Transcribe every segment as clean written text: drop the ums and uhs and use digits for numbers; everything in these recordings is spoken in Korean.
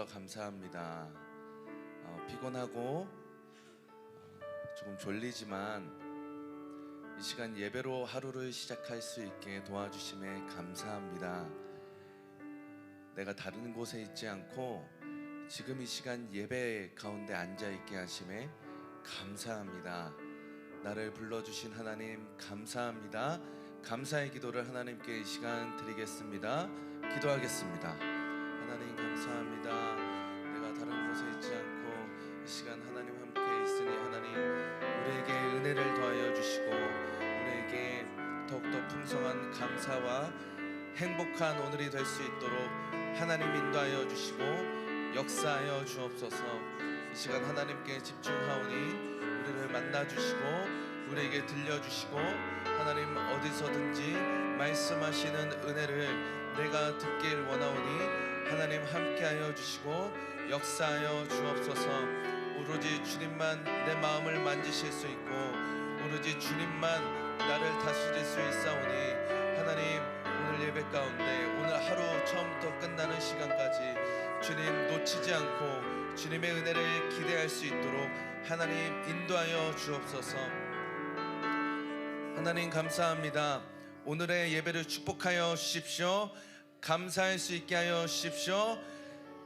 감사합니다. 피곤하고 조금 졸리지만 이 시간 예배로 하루를 시작할 수 있게 도와주심에 감사합니다. 내가 다른 곳에 있지 않고 지금 이 시간 예배 가운데 앉아있게 하심에 감사합니다. 나를 불러주신 하나님 감사합니다. 감사의 기도를 하나님께 이 시간 드리겠습니다. 기도하겠습니다. 하나님 감사합니다. 내가 다른 곳에 있지 않고 이 시간 하나님 함께 있으니 하나님 우리에게 은혜를 더하여 주시고 우리에게 더욱더 풍성한 감사와 행복한 오늘이 될 수 있도록 하나님 인도하여 주시고 역사하여 주옵소서. 이 시간 하나님께 집중하오니 우리를 만나 주시고 우리에게 들려주시고 하나님 어디서든지 말씀하시는 은혜를 내가 듣길 원하오니 하나님 함께하여 주시고 역사하여 주옵소서. 오로지 주님만 내 마음을 만지실 수 있고 오로지 주님만 나를 다스릴 수 있사오니 하나님 오늘 예배 가운데 오늘 하루 처음부터 끝나는 시간까지 주님 놓치지 않고 주님의 은혜를 기대할 수 있도록 하나님 인도하여 주옵소서. 하나님 감사합니다. 오늘의 예배를 축복하여 주십시오. 감사할 수 있게 하여 주십시오.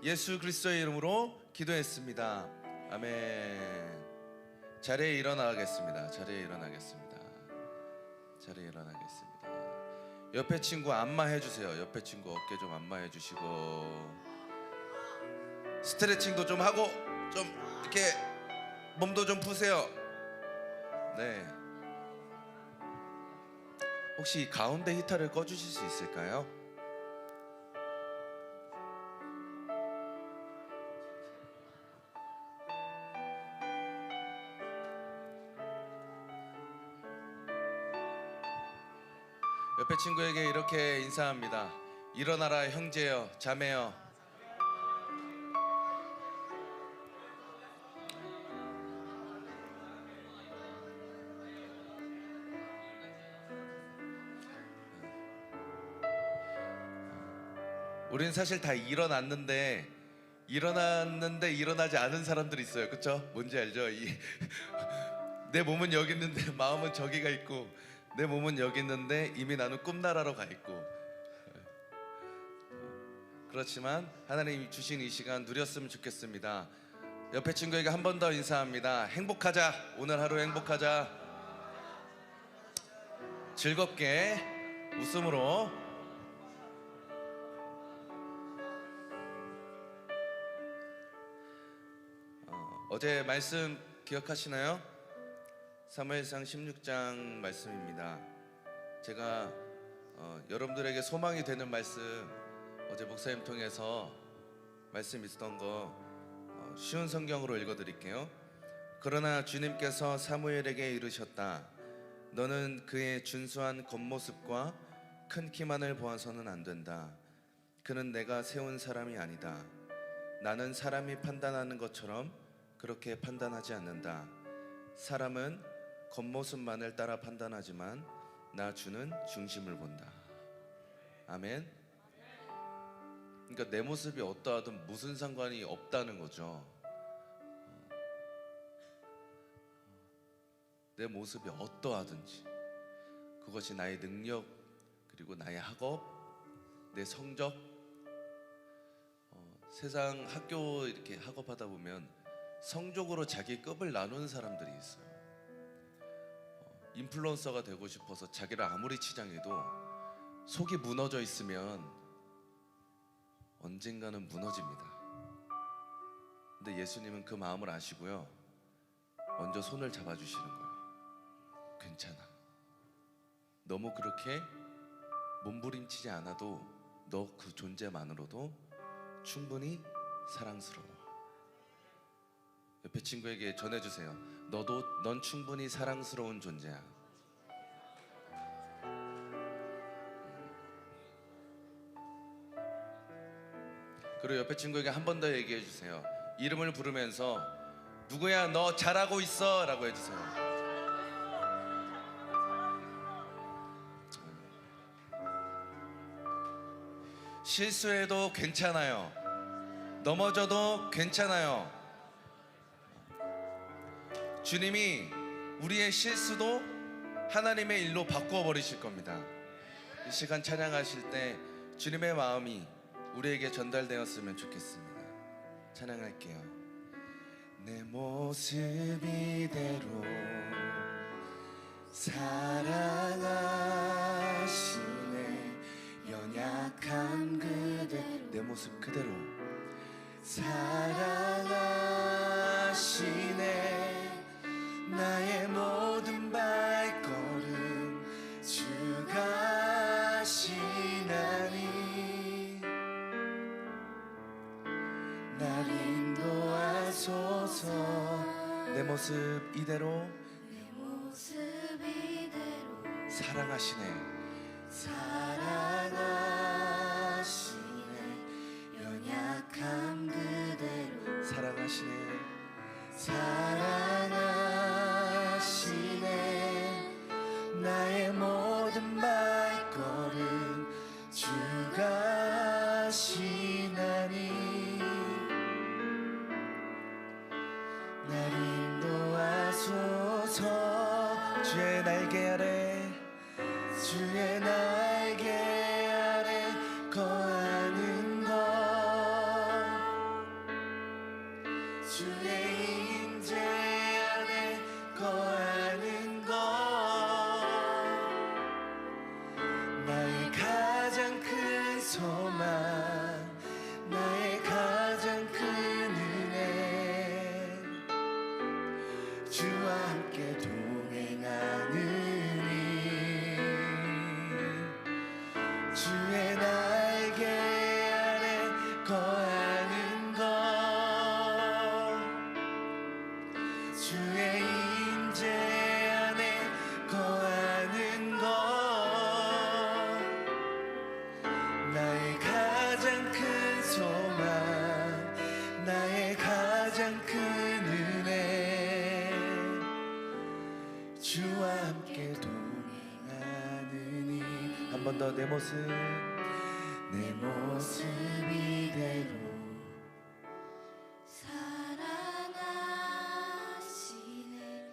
예수 그리스도의 이름으로 기도했습니다. 아멘. 자리에 일어나겠습니다. 자리에 일어나겠습니다. 자리에 일어나겠습니다. 옆에 친구 안마해 주세요. 옆에 친구 어깨 좀 안마해 주시고 스트레칭도 좀 하고 좀 이렇게 몸도 좀 푸세요. 네. 혹시 가운데 히터를 꺼주실 수 있을까요? 옆에 친구에게 이렇게 인사합니다. 일어나라 형제여 자매여. 우린 사실 다 일어났는데 일어나지 않은 사람들이 있어요. 그쵸? 뭔지 알죠? 내 몸은 여기 있는데 마음은 저기가 있고 내 몸은 여기 있는데 이미 나는 꿈나라로 가 있고 그렇지만 하나님이 주신 이 시간 누렸으면 좋겠습니다. 옆에 친구에게 한 번 더 인사합니다. 행복하자. 오늘 하루 행복하자. 즐겁게 웃음으로. 어제 말씀 기억하시나요? 사무엘상 16장 말씀입니다. 제가 여러분들에게 소망이 되는 말씀 어제 목사님 통해서 말씀 있었던 거 쉬운 성경으로 읽어드릴게요. 그러나 주님께서 사무엘에게 이르셨다. 너는 그의 준수한 겉모습과 큰 키만을 보아서는 안 된다. 그는 내가 세운 사람이 아니다. 나는 사람이 판단하는 것처럼 그렇게 판단하지 않는다. 사람은 겉모습만을 따라 판단하지만 나 주는 중심을 본다. 아멘. 그러니까 내 모습이 어떠하든 무슨 상관이 없다는 거죠. 내 모습이 어떠하든지 그것이 나의 능력 그리고 나의 학업 내 성적 세상 학교 이렇게 학업하다 보면 성적으로 자기 급을 나누는 사람들이 있어요. 인플루언서가 되고 싶어서 자기를 아무리 치장해도 속이 무너져 있으면 언젠가는 무너집니다. 근데 예수님은 그 마음을 아시고요 먼저 손을 잡아주시는 거예요. 괜찮아. 너무 그렇게 몸부림치지 않아도 너 그 존재만으로도 충분히 사랑스러워. 옆에 친구에게 전해주세요. 넌 충분히 사랑스러운 존재야. 그리고 옆에 친구에게 한 번 더 얘기해 주세요. 이름을 부르면서 누구야 너 잘하고 있어 라고 해주세요. 실수해도 괜찮아요. 넘어져도 괜찮아요. 주님이 우리의 실수도 하나님의 일로 바꾸어 버리실 겁니다. 이 시간 찬양하실 때 주님의 마음이 우리에게 전달되었으면 좋겠습니다. 찬양할게요. 내 모습 이대로 사랑하시네. 연약한 그대로 내 모습 그대로 사랑하시네. 나의 모든 발걸음 주가 하시나니 날 인도하소서. 내 모습 이대로 사랑하시네. 사랑하시네. 연약한 그대로 사랑하시네. 사랑하시네. 나의 모든 발걸음 주가 하시나니 날 인도하소서. 주의 날개 아래 주의 날개 아래 거하는 것 주의 임재 안에 거하는 것 나의 가장 큰 소망 나의 가장 큰 은혜 주와 함께 동행하는 주의 날개 아래 거하는 것 주의 임재 안에 거하는 것 나의 가장 큰 소망 나의 가장 큰 은혜 주와 함께 동행하느니. 한 번 더 내 모습 이대로 사랑하시네.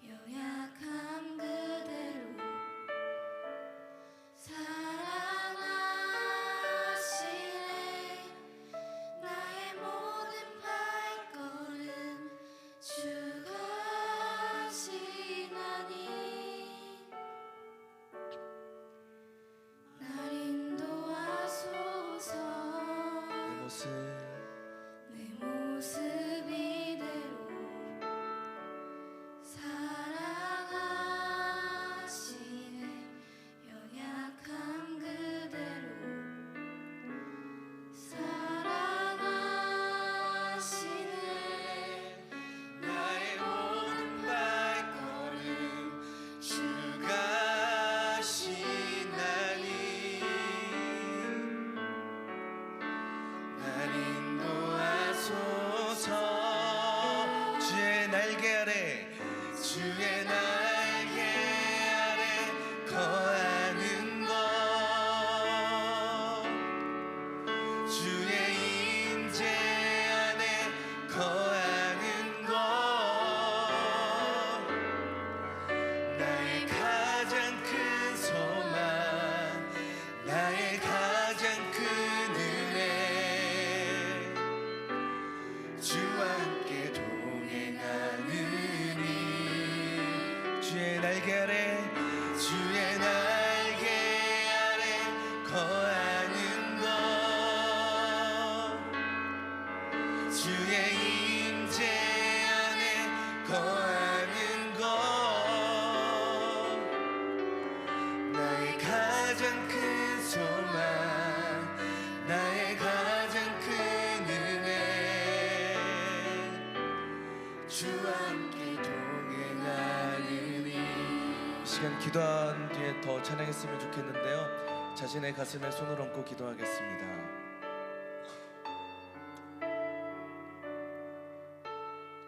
연약한 그대로 사랑하시네. 나의 모든 발걸음 주가 하시나니 날 인도하소서. 내 모습 내 모습 이대로 사랑하시네. 연약한 그대로 사랑하시네. 나의 모든 발걸음 주가 하시나니 날 인도하소서. 주의 날개 아래 주의 날개 아래 거하는 것 주의 임재 안에 거하는 것 나의 가장 큰 소망 나의 가장 큰 은혜 주와 함께 동행하느니 주의 날개 아래 주의 날개 아래 거하는 것 주의 임재 안에 거하는 것 나의 가장 큰 소망 나의 가장 큰 은혜 주와 함께 동행하느니. 이 시간 기도한 뒤에 더 찬양했으면 좋겠는데요. 자신의 가슴에 손을 얹고 기도하겠습니다.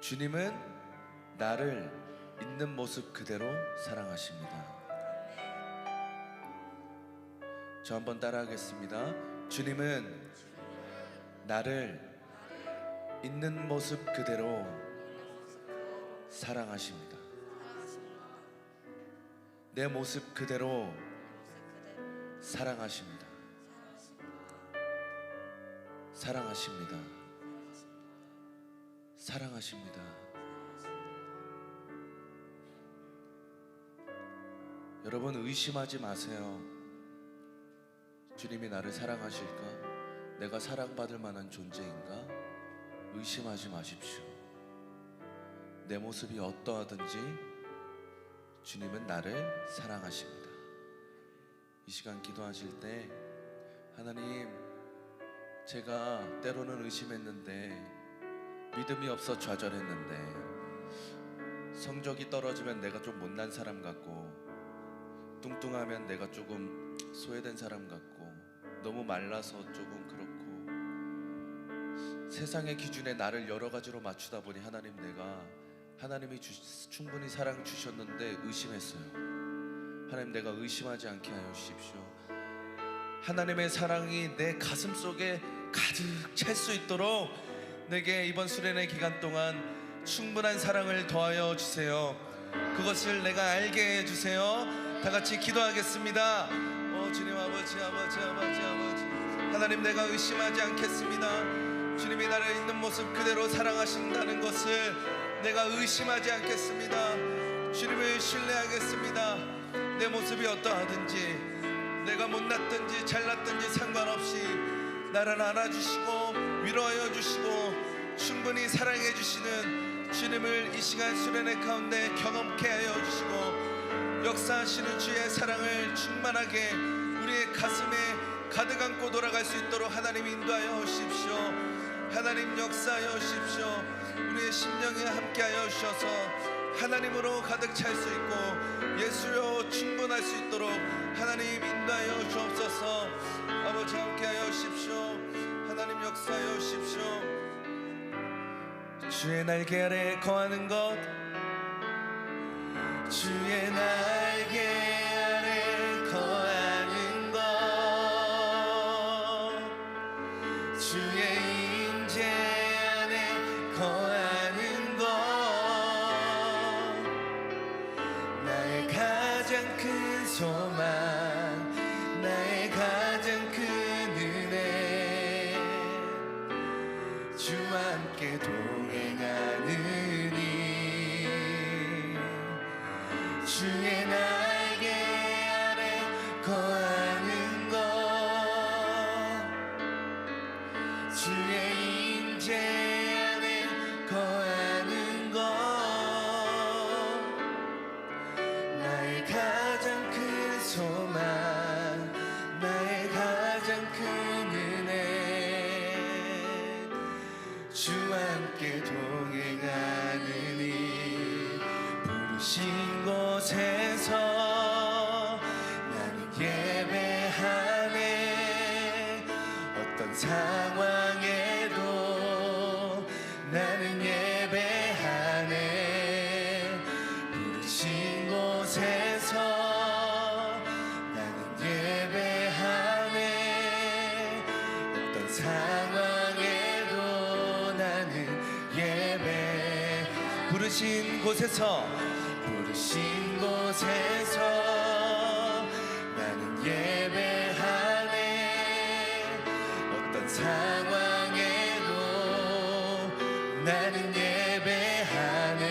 주님은 나를 있는 모습 그대로 사랑하십니다. 저 한번 따라하겠습니다. 주님은 나를 있는 모습 그대로 사랑하십니다. 내 모습 그대로 사랑하십니다. 사랑하십니다. 사랑하십니다. 여러분 의심하지 마세요. 주님이 나를 사랑하실까? 내가 사랑받을 만한 존재인가? 의심하지 마십시오. 내 모습이 어떠하든지 주님은 나를 사랑하십니다. 이 시간 기도하실 때 하나님, 제가 때로는 의심했는데, 믿음이 없어 좌절했는데, 성적이 떨어지면 내가 좀 못난 사람 같고, 뚱뚱하면 내가 조금 소외된 사람 같고, 너무 말라서 조금 그렇고, 세상의 기준에 나를 여러 가지로 맞추다 보니 하나님이 충분히 사랑 주셨는데 의심했어요. 하나님, 내가 의심하지 않게 하여 주십시오. 하나님의 사랑이 내 가슴 속에 가득 찰 수 있도록 내게 이번 수련회 기간 동안 충분한 사랑을 더하여 주세요. 그것을 내가 알게 해주세요. 다 같이 기도하겠습니다. 주님 아버지, 하나님, 내가 의심하지 않겠습니다. 주님이 나를 있는 모습 그대로 사랑하신다는 것을 내가 의심하지 않겠습니다. 주님을 신뢰하겠습니다. 내 모습이 어떠하든지, 내가 못났든지 잘났든지 상관없이 나를 안아주시고 위로하여 주시고 충분히 사랑해 주시는 주님을 이 시간 수련회 가운데 경험케 하여 주시고, 역사하시는 주의 사랑을 충만하게 우리의 가슴에 가득 안고 돌아갈 수 있도록 하나님 인도하여 주십시오. 하나님 역사하여 주십시오. 우리의 심령에 함께하여 주셔서 하나님으로 가득 찰 수 있고 예수로 충분할 수 있도록 하나님 인도하여 주옵소서. 아버지 함께하여 주십시오. 하나님 역사하여 주십시오. 주의 날개 아래 거하는 것, 주의 날개 아래 거하는 것, 주의 임재 안에 거하는 것, 나의 가장 큰 소망, 나의 가장 큰 은혜, 주와 함께 동행하느니, 주의 날개 아래 거하는 것, 주의 임재 안에 거하는 것, 나의 가장 큰 소망, 나의 가장 큰 은혜, 주와 함께 동행하느니, 부르신 곳에서 나는 예배하네. 어떤 상황에도 나는 예배하네. 부르신 곳에서 나는 예배하네. 어떤 상황에도 나는 예배. 부르신 곳에서 나는 예배하네. 어떤 상황에도 나는 예배하네.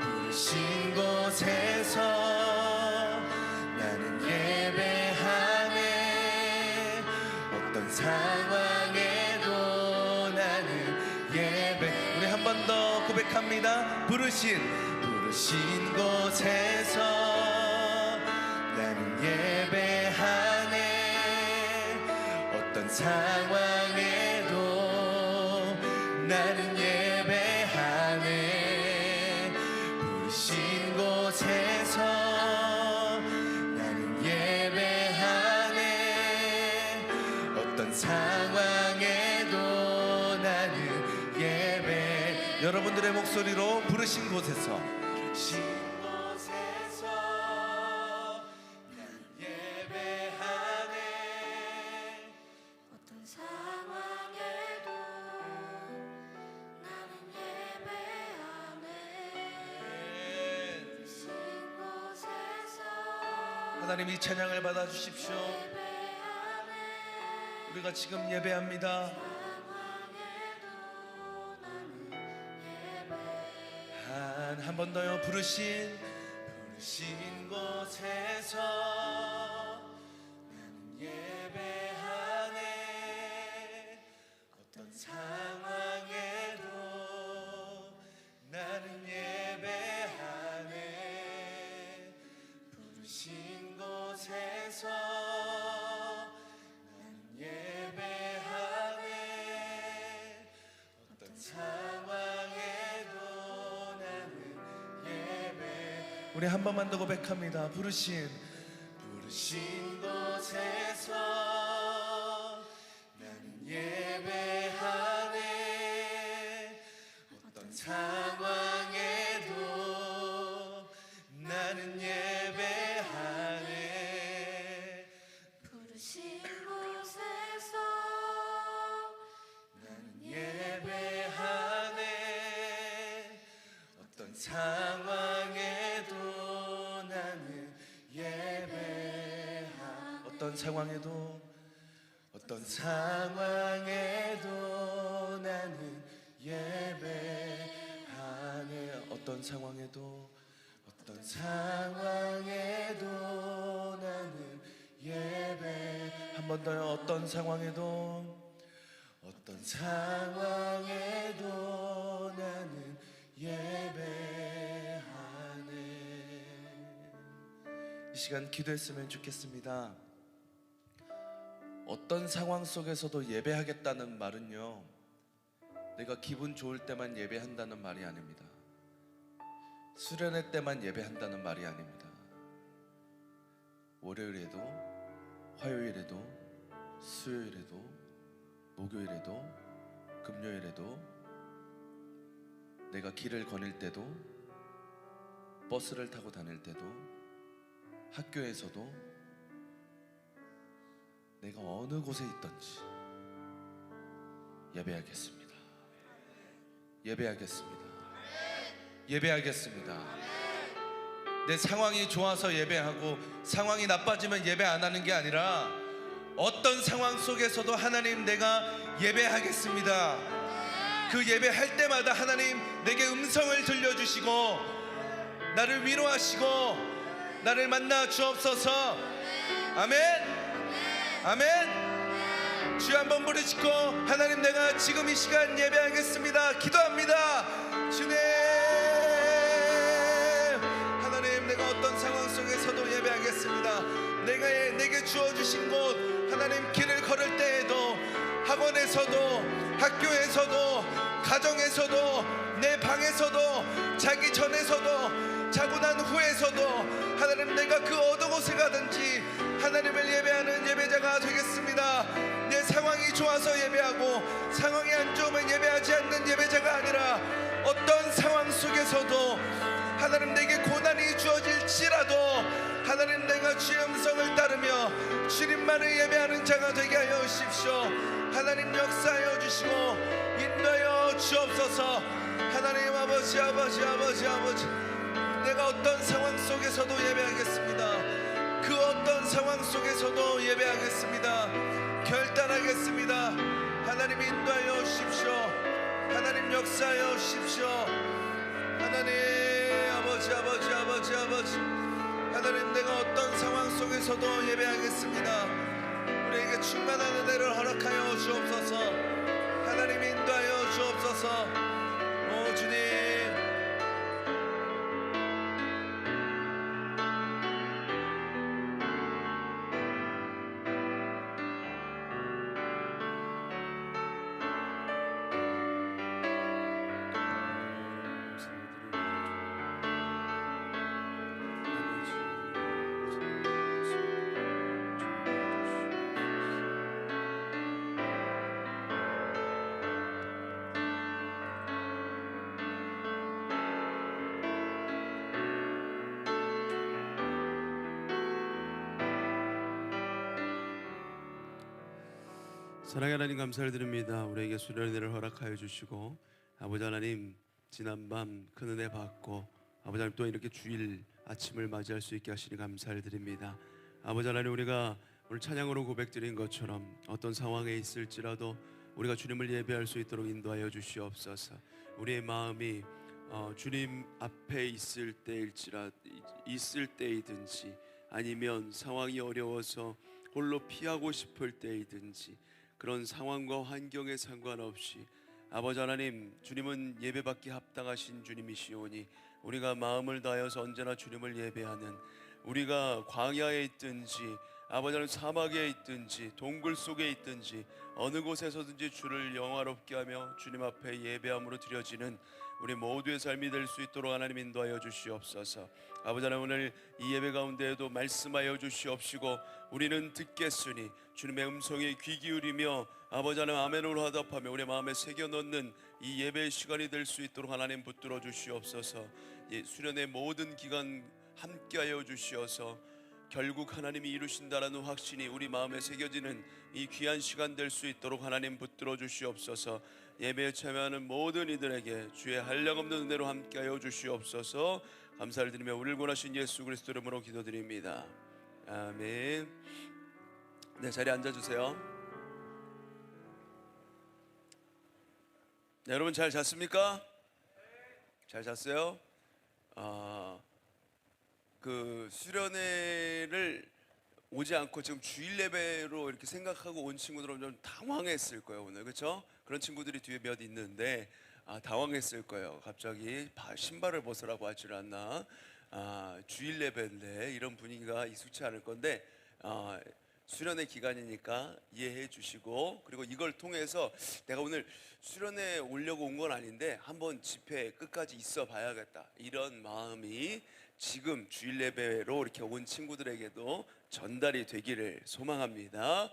부르신 곳에서 나는 예배하네. 어떤 상황에도 나는 예배. 우리 한 번 더 고백합니다. 부르신 곳에서 나는 예배하네. 어떤 상황에도 나는 예배하네. 부르신 곳에서 나는 예배하네. 어떤 상황에도 나는 예배. 여러분들의 목소리로 부르신 곳에서 나는 예배하네. 어떤 상황에도 하나님 이 찬양을 받아주십시오. 우리가 지금 예배합니다. 한 번 더요. 부르신 곳에서 나는 예배하네. 어떤 상황에도 나는 예배하네. 부르신 곳에서 나는 예배하네. 어떤 상황에도 나는 예배. 우리 한 번만 더 고백합니다. 부르신 곳에서 나는 예배하네. 어떤 상황에도 나는 예배하네. 부르신 곳에서 나는 예배하네. 어떤 상황에도 나는 예배하네. 어떤 상황에도 나는 예배하네. 어떤 상황에도 나는 예배. 한 번 더요. 어떤 상황에도 나는 예배하네. 이 시간 기도했으면 좋겠습니다. 어떤 상황 속에서도 예배하겠다는 말은요, 내가 기분 좋을 때만 예배한다는 말이 아닙니다. 수련회 때만 예배한다는 말이 아닙니다. 월요일에도, 화요일에도, 수요일에도, 목요일에도, 금요일에도, 내가 길을 거닐 때도, 버스를 타고 다닐 때도, 학교에서도, 내가 어느 곳에 있든지 예배하겠습니다. 내 상황이 좋아서 예배하고 상황이 나빠지면 예배 안 하는 게 아니라 어떤 상황 속에서도 하나님 내가 예배하겠습니다. 그 예배할 때마다 하나님 내게 음성을 들려주시고 나를 위로하시고 나를 만나 주옵소서. 아멘. 주여 한번 부르시고 하나님 내가 지금 이 시간 예배하겠습니다. 기도합니다. 주님, 하나님 내가 어떤 상황 속에서도 예배하겠습니다. 내게 주어주신 곳, 하나님 길을 걸을 때에도, 학원에서도, 학교에서도, 가정에서도, 내 방에서도, 자기 전에서도, 자고 난 후에서도 하나님 내가 그 어느 곳에 가든지 하나님을 예배하는 예배자가 되겠습니다. 내 상황이 좋아서 예배하고 상황이 안 좋으면 예배하지 않는 예배자가 아니라 어떤 상황 속에서도 하나님 내게 고난이 주어질지라도 하나님 내가 주의 음성을 따르며 주님만을 예배하는 자가 되게 하여 주십시오. 하나님 역사하여 주시고 인도하여 주옵소서. 하나님 아버지 내가 어떤 상황 속에서도 예배하겠습니다. 그 어떤 상황 속에서도 예배하겠습니다. 결단하겠습니다. 하나님 인도하여 주십시오. 하나님 역사하여 주십시오. 하나님 아버지 하나님 내가 어떤 상황 속에서도 예배하겠습니다. 우리에게 충만한 은혜를 허락하여 주옵소서. 하나님 인도하여 주옵소서. 오 주님, 사랑의 하나님 감사를 드립니다. 우리에게 수련회를 허락하여 주시고 아버지 하나님 지난밤 큰 은혜 받고 아버지 하나님 또 이렇게 주일 아침을 맞이할 수 있게 하시니 감사를 드립니다. 아버지 하나님, 우리가 오늘 찬양으로 고백드린 것처럼 어떤 상황에 있을지라도 우리가 주님을 예배할 수 있도록 인도하여 주시옵소서. 우리의 마음이 주님 앞에 있을 때이든지 아니면 상황이 어려워서 홀로 피하고 싶을 때이든지 그런 상황과 환경에 상관없이 아버지 하나님, 주님은 예배받기 합당하신 주님이시오니 우리가 마음을 다하여서 언제나 주님을 예배하는, 우리가 광야에 있든지 아버지 하나님 사막에 있든지 동굴 속에 있든지 어느 곳에서든지 주를 영화롭게 하며 주님 앞에 예배함으로 드려지는 우리 모두의 삶이 될 수 있도록 하나님 인도하여 주시옵소서. 아버지 하나님, 오늘 이 예배 가운데에도 말씀하여 주시옵시고 우리는 듣겠으니 주님의 음성에 귀 기울이며 아버지 하나님 아멘으로 화답하며 우리 마음에 새겨 넣는 이 예배의 시간이 될 수 있도록 하나님 붙들어 주시옵소서. 수련의 모든 기간 함께하여 주시어서 결국 하나님이 이루신다라는 확신이 우리 마음에 새겨지는 이 귀한 시간 될 수 있도록 하나님 붙들어 주시옵소서. 예배에 참여하는 모든 이들에게 주의 한량없는 은혜로 함께하여 주시옵소서. 감사를 드리며 우리를 구원하신 예수 그리스도 이름으로 기도드립니다. 아멘. 네, 자리에 앉아주세요. 네, 여러분 잘 잤습니까? 잘 잤어요? 그 수련회를 오지 않고 지금 주일 예배로 이렇게 생각하고 온 친구들은 좀 당황했을 거예요 오늘, 그렇죠? 그런 친구들이 뒤에 몇 있는데 당황했을 거예요. 갑자기 신발을 벗으라고 하질 않나? 주일 예배인데 이런 분위기가 익숙치 않을 건데 수련회 기간이니까 이해해 주시고, 그리고 이걸 통해서 내가 오늘 수련회 오려고 온 건 아닌데 한번 집회 끝까지 있어 봐야겠다, 이런 마음이 지금 주일 예배로 이렇게 온 친구들에게도 전달이 되기를 소망합니다.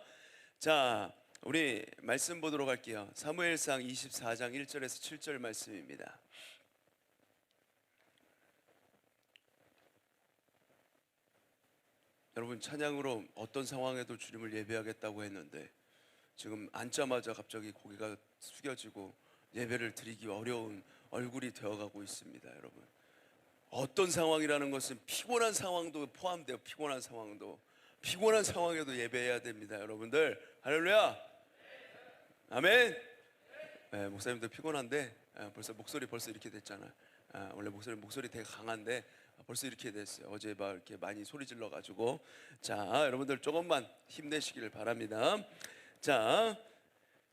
자, 우리 말씀 보도록 할게요. 사무엘상 24장 1절에서 7절 말씀입니다. 여러분, 찬양으로 어떤 상황에도 주님을 예배하겠다고 했는데 지금 앉자마자 갑자기 고개가 숙여지고 예배를 드리기 어려운 얼굴이 되어가고 있습니다. 여러분, 어떤 상황이라는 것은 피곤한 상황도 포함돼요. 피곤한 상황에도 예배해야 됩니다. 여러분들, 할렐루야, 아멘. 네, 목사님도 피곤한데 벌써 목소리 이렇게 됐잖아요. 원래 목소리 되게 강한데 벌써 이렇게 됐어요. 어제 막 이렇게 많이 소리 질러 가지고. 자, 여러분들 조금만 힘내시기를 바랍니다. 자,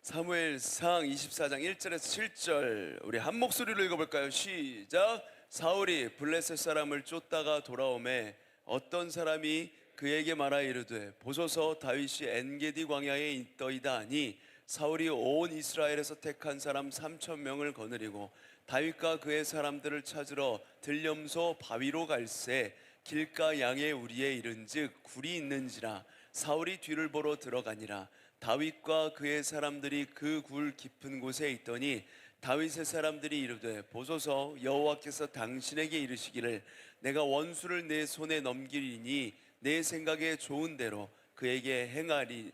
사무엘상 24장 1절에서 7절 우리 한 목소리로 읽어볼까요? 시작. 사울이 블레셋 사람을 쫓다가 돌아오매 어떤 사람이 그에게 말하 이르되 보소서 다윗이 엔게디 광야에 있더이다 하니 사울이 온 이스라엘에서 택한 사람 3,000명을 거느리고 다윗과 그의 사람들을 찾으러 들염소 바위로 갈새 길가 양의 우리에 이른즉 굴이 있는지라 사울이 뒤를 보러 들어가니라. 다윗과 그의 사람들이 그 굴 깊은 곳에 있더니 다윗의 사람들이 이르되 보소서 여호와께서 당신에게 이르시기를 내가 원수를 내 손에 넘기리니 내 생각에 좋은 대로 그에게 행하리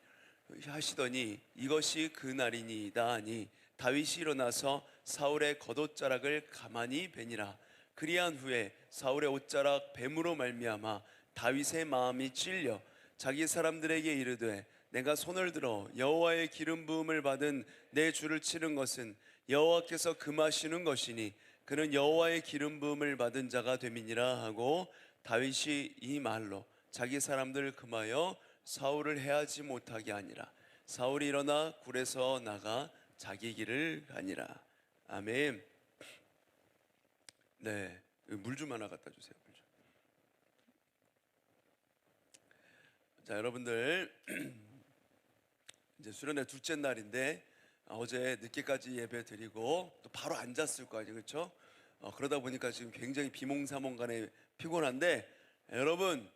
하시더니 이것이 그 날이니이다 하니 다윗이 일어나서 사울의 겉옷자락을 가만히 베니라. 그리한 후에 사울의 옷자락 뱀으로 말미암아 다윗의 마음이 찔려 자기 사람들에게 이르되 내가 손을 들어 여호와의 기름 부음을 받은 내 주를 치는 것은 여호와께서 금하시는 것이니 그는 여호와의 기름 부음을 받은 자가 됨이니라 하고 다윗이 이 말로 자기 사람들을 금하여 사울을 해하지 못하게 하니라. 사울이 일어나 굴에서 나가 자기 길을 가니라. 아멘. 네, 물 좀 하나 갖다 주세요. 물 좀. 자, 여러분들 이제 수련회 둘째 날인데 어제 늦게까지 예배 드리고 또 바로 앉았을 거 아니에요, 그렇죠? 그러다 보니까 지금 굉장히 비몽사몽간에 피곤한데 여러분,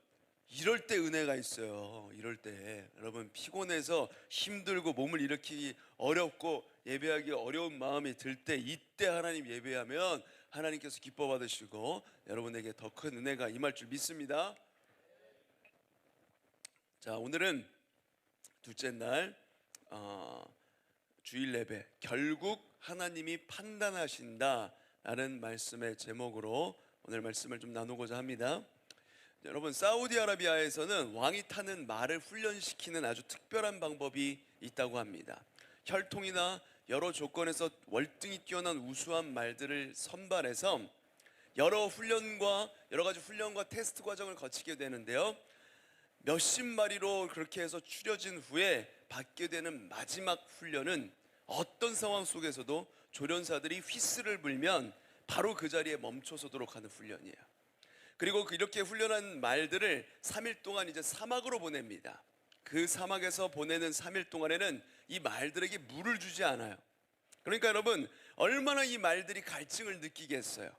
이럴 때 은혜가 있어요. 이럴 때 여러분 피곤해서 힘들고 몸을 일으키기 어렵고 예배하기 어려운 마음이 들 때 이때 하나님 예배하면 하나님께서 기뻐 받으시고 여러분에게 더 큰 은혜가 임할 줄 믿습니다. 자, 오늘은 둘째 날 주일 예배, 결국 하나님이 판단하신다라는 말씀의 제목으로 오늘 말씀을 좀 나누고자 합니다. 여러분, 사우디아라비아에서는 왕이 타는 말을 훈련시키는 아주 특별한 방법이 있다고 합니다. 혈통이나 여러 조건에서 월등히 뛰어난 우수한 말들을 선발해서 여러 가지 훈련과 테스트 과정을 거치게 되는데요. 몇십 마리로 그렇게 해서 추려진 후에 받게 되는 마지막 훈련은 어떤 상황 속에서도 조련사들이 휘슬을 불면 바로 그 자리에 멈춰서도록 하는 훈련이에요. 그리고 이렇게 훈련한 말들을 3일 동안 이제 사막으로 보냅니다. 그 사막에서 보내는 3일 동안에는 이 말들에게 물을 주지 않아요. 그러니까 여러분, 얼마나 이 말들이 갈증을 느끼겠어요.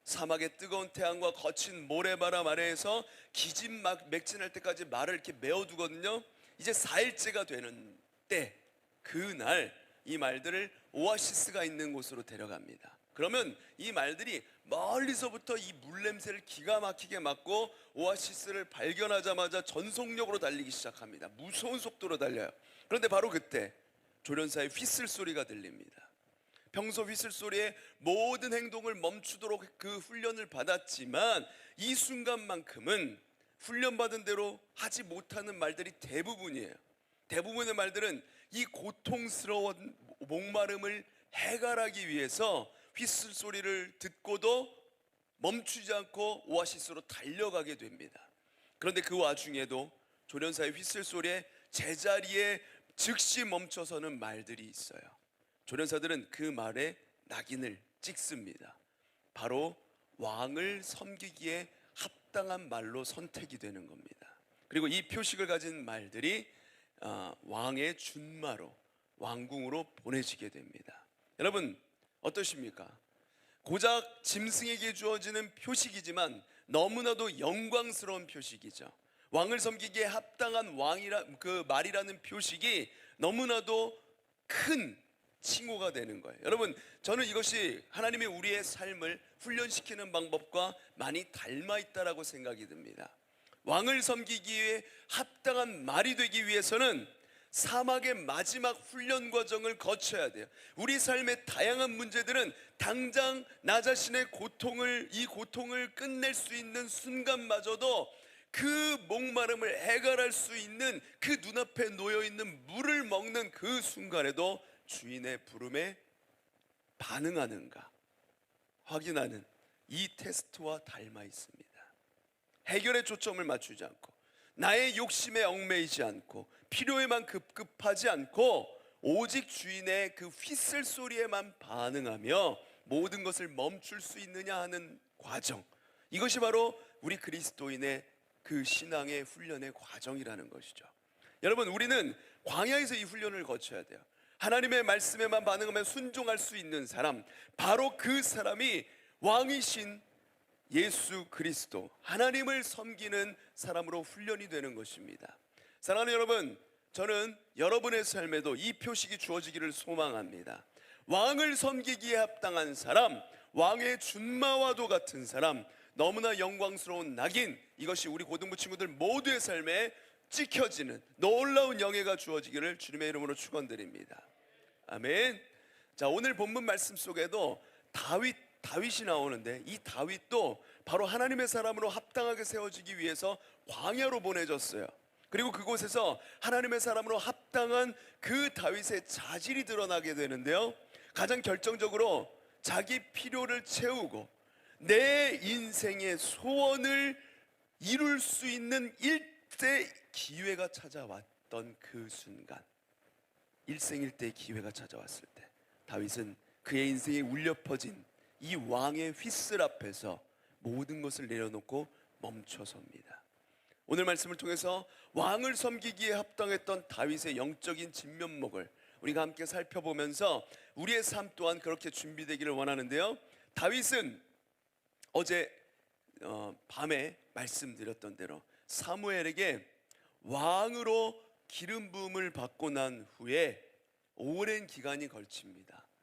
사막의 뜨거운 태양과 거친 모래바람 아래에서 기진맥진할 때까지 말을 이렇게 메어두거든요. 이제 4일째가 되는 때, 그날 이 말들을 오아시스가 있는 곳으로 데려갑니다. 그러면 이 말들이 멀리서부터 이 물냄새를 기가 막히게 맡고 오아시스를 발견하자마자 전속력으로 달리기 시작합니다. 무서운 속도로 달려요. 그런데 바로 그때 조련사의 휘슬 소리가 들립니다. 평소 휘슬 소리에 모든 행동을 멈추도록 그 훈련을 받았지만 이 순간만큼은 훈련받은 대로 하지 못하는 말들이 대부분이에요. 대부분의 말들은 이 고통스러운 목마름을 해결하기 위해서 휘슬 소리를 듣고도 멈추지 않고 오아시스로 달려가게 됩니다. 그런데 그 와중에도 조련사의 휘슬 소리에 제자리에 즉시 멈춰서는 말들이 있어요. 조련사들은 그 말에 낙인을 찍습니다. 바로 왕을 섬기기에 합당한 말로 선택이 되는 겁니다. 그리고 이 표식을 가진 말들이 왕의 준마로 왕궁으로 보내지게 됩니다. 여러분, 어떠십니까? 고작 짐승에게 주어지는 표식이지만 너무나도 영광스러운 표식이죠. 왕을 섬기기에 합당한 그 말이라는 표식이 너무나도 큰 칭호가 되는 거예요. 여러분, 저는 이것이 하나님이 우리의 삶을 훈련시키는 방법과 많이 닮아 있다라고 생각이 듭니다. 왕을 섬기기에 합당한 말이 되기 위해서는 사막의 마지막 훈련 과정을 거쳐야 돼요. 우리 삶의 다양한 문제들은 당장 나 자신의 이 고통을 끝낼 수 있는 순간마저도 그 목마름을 해결할 수 있는 그 눈앞에 놓여있는 물을 먹는 그 순간에도 주인의 부름에 반응하는가 확인하는 이 테스트와 닮아 있습니다. 해결에 초점을 맞추지 않고 나의 욕심에 얽매이지 않고 필요에만 급급하지 않고 오직 주인의 그 휘슬 소리에만 반응하며 모든 것을 멈출 수 있느냐 하는 과정, 이것이 바로 우리 그리스도인의 그 신앙의 훈련의 과정이라는 것이죠. 여러분, 우리는 광야에서 이 훈련을 거쳐야 돼요. 하나님의 말씀에만 반응하며 순종할 수 있는 사람, 바로 그 사람이 왕이신 예수 그리스도, 하나님을 섬기는 사람으로 훈련이 되는 것입니다. 사랑하는 여러분, 저는 여러분의 삶에도 이 표식이 주어지기를 소망합니다. 왕을 섬기기에 합당한 사람, 왕의 준마와도 같은 사람, 너무나 영광스러운 낙인, 이것이 우리 고등부 친구들 모두의 삶에 찍혀지는 놀라운 영예가 주어지기를 주님의 이름으로 축원드립니다. 아멘. 자, 오늘 본문 말씀 속에도 다윗이 나오는데, 이 다윗도 바로 하나님의 사람으로 합당하게 세워지기 위해서 광야로 보내졌어요. 그리고 그곳에서 하나님의 사람으로 합당한 그 다윗의 자질이 드러나게 되는데요, 가장 결정적으로 자기 필요를 채우고 내 인생의 소원을 이룰 수 있는 일대 기회가 찾아왔던 그 순간, 일생일대의 기회가 찾아왔을 때 다윗은 그의 인생에 울려 퍼진 이 왕의 휘슬 앞에서 모든 것을 내려놓고 멈춰섭니다. 오늘 말씀을 통해서 왕을 섬기기에 합당했던 다윗의 영적인 진면목을 우리가 함께 살펴보면서 우리의 삶 또한 그렇게 준비되기를 원하는데요, 다윗은 어제 밤에 말씀드렸던 대로 사무엘에게 왕으로 기름 부음을 받고 난 후에 오랜 기간이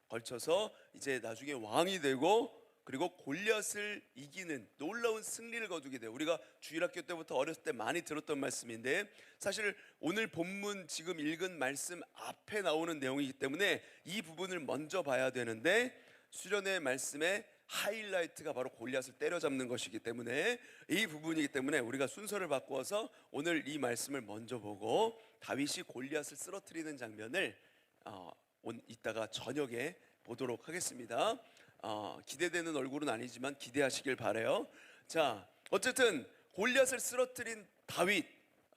걸쳐서 이제 나중에 왕이 되고, 그리고 골리앗을 이기는 놀라운 승리를 거두게 돼요. 우리가 주일학교 때부터 어렸을 때 많이 들었던 말씀인데, 사실 오늘 본문 지금 읽은 말씀 앞에 나오는 내용이기 때문에 이 부분을 먼저 봐야 되는데, 수련의 말씀에 하이라이트가 바로 골리앗을 때려잡는 것이기 때문에, 이 부분이기 때문에 우리가 순서를 바꾸어서 오늘 이 말씀을 먼저 보고 다윗이 골리앗을 쓰러뜨리는 장면을 이따가 저녁에 보도록 하겠습니다. 기대되는 얼굴은 아니지만 기대하시길 바라요. 자, 어쨌든 골리앗을 쓰러뜨린 다윗,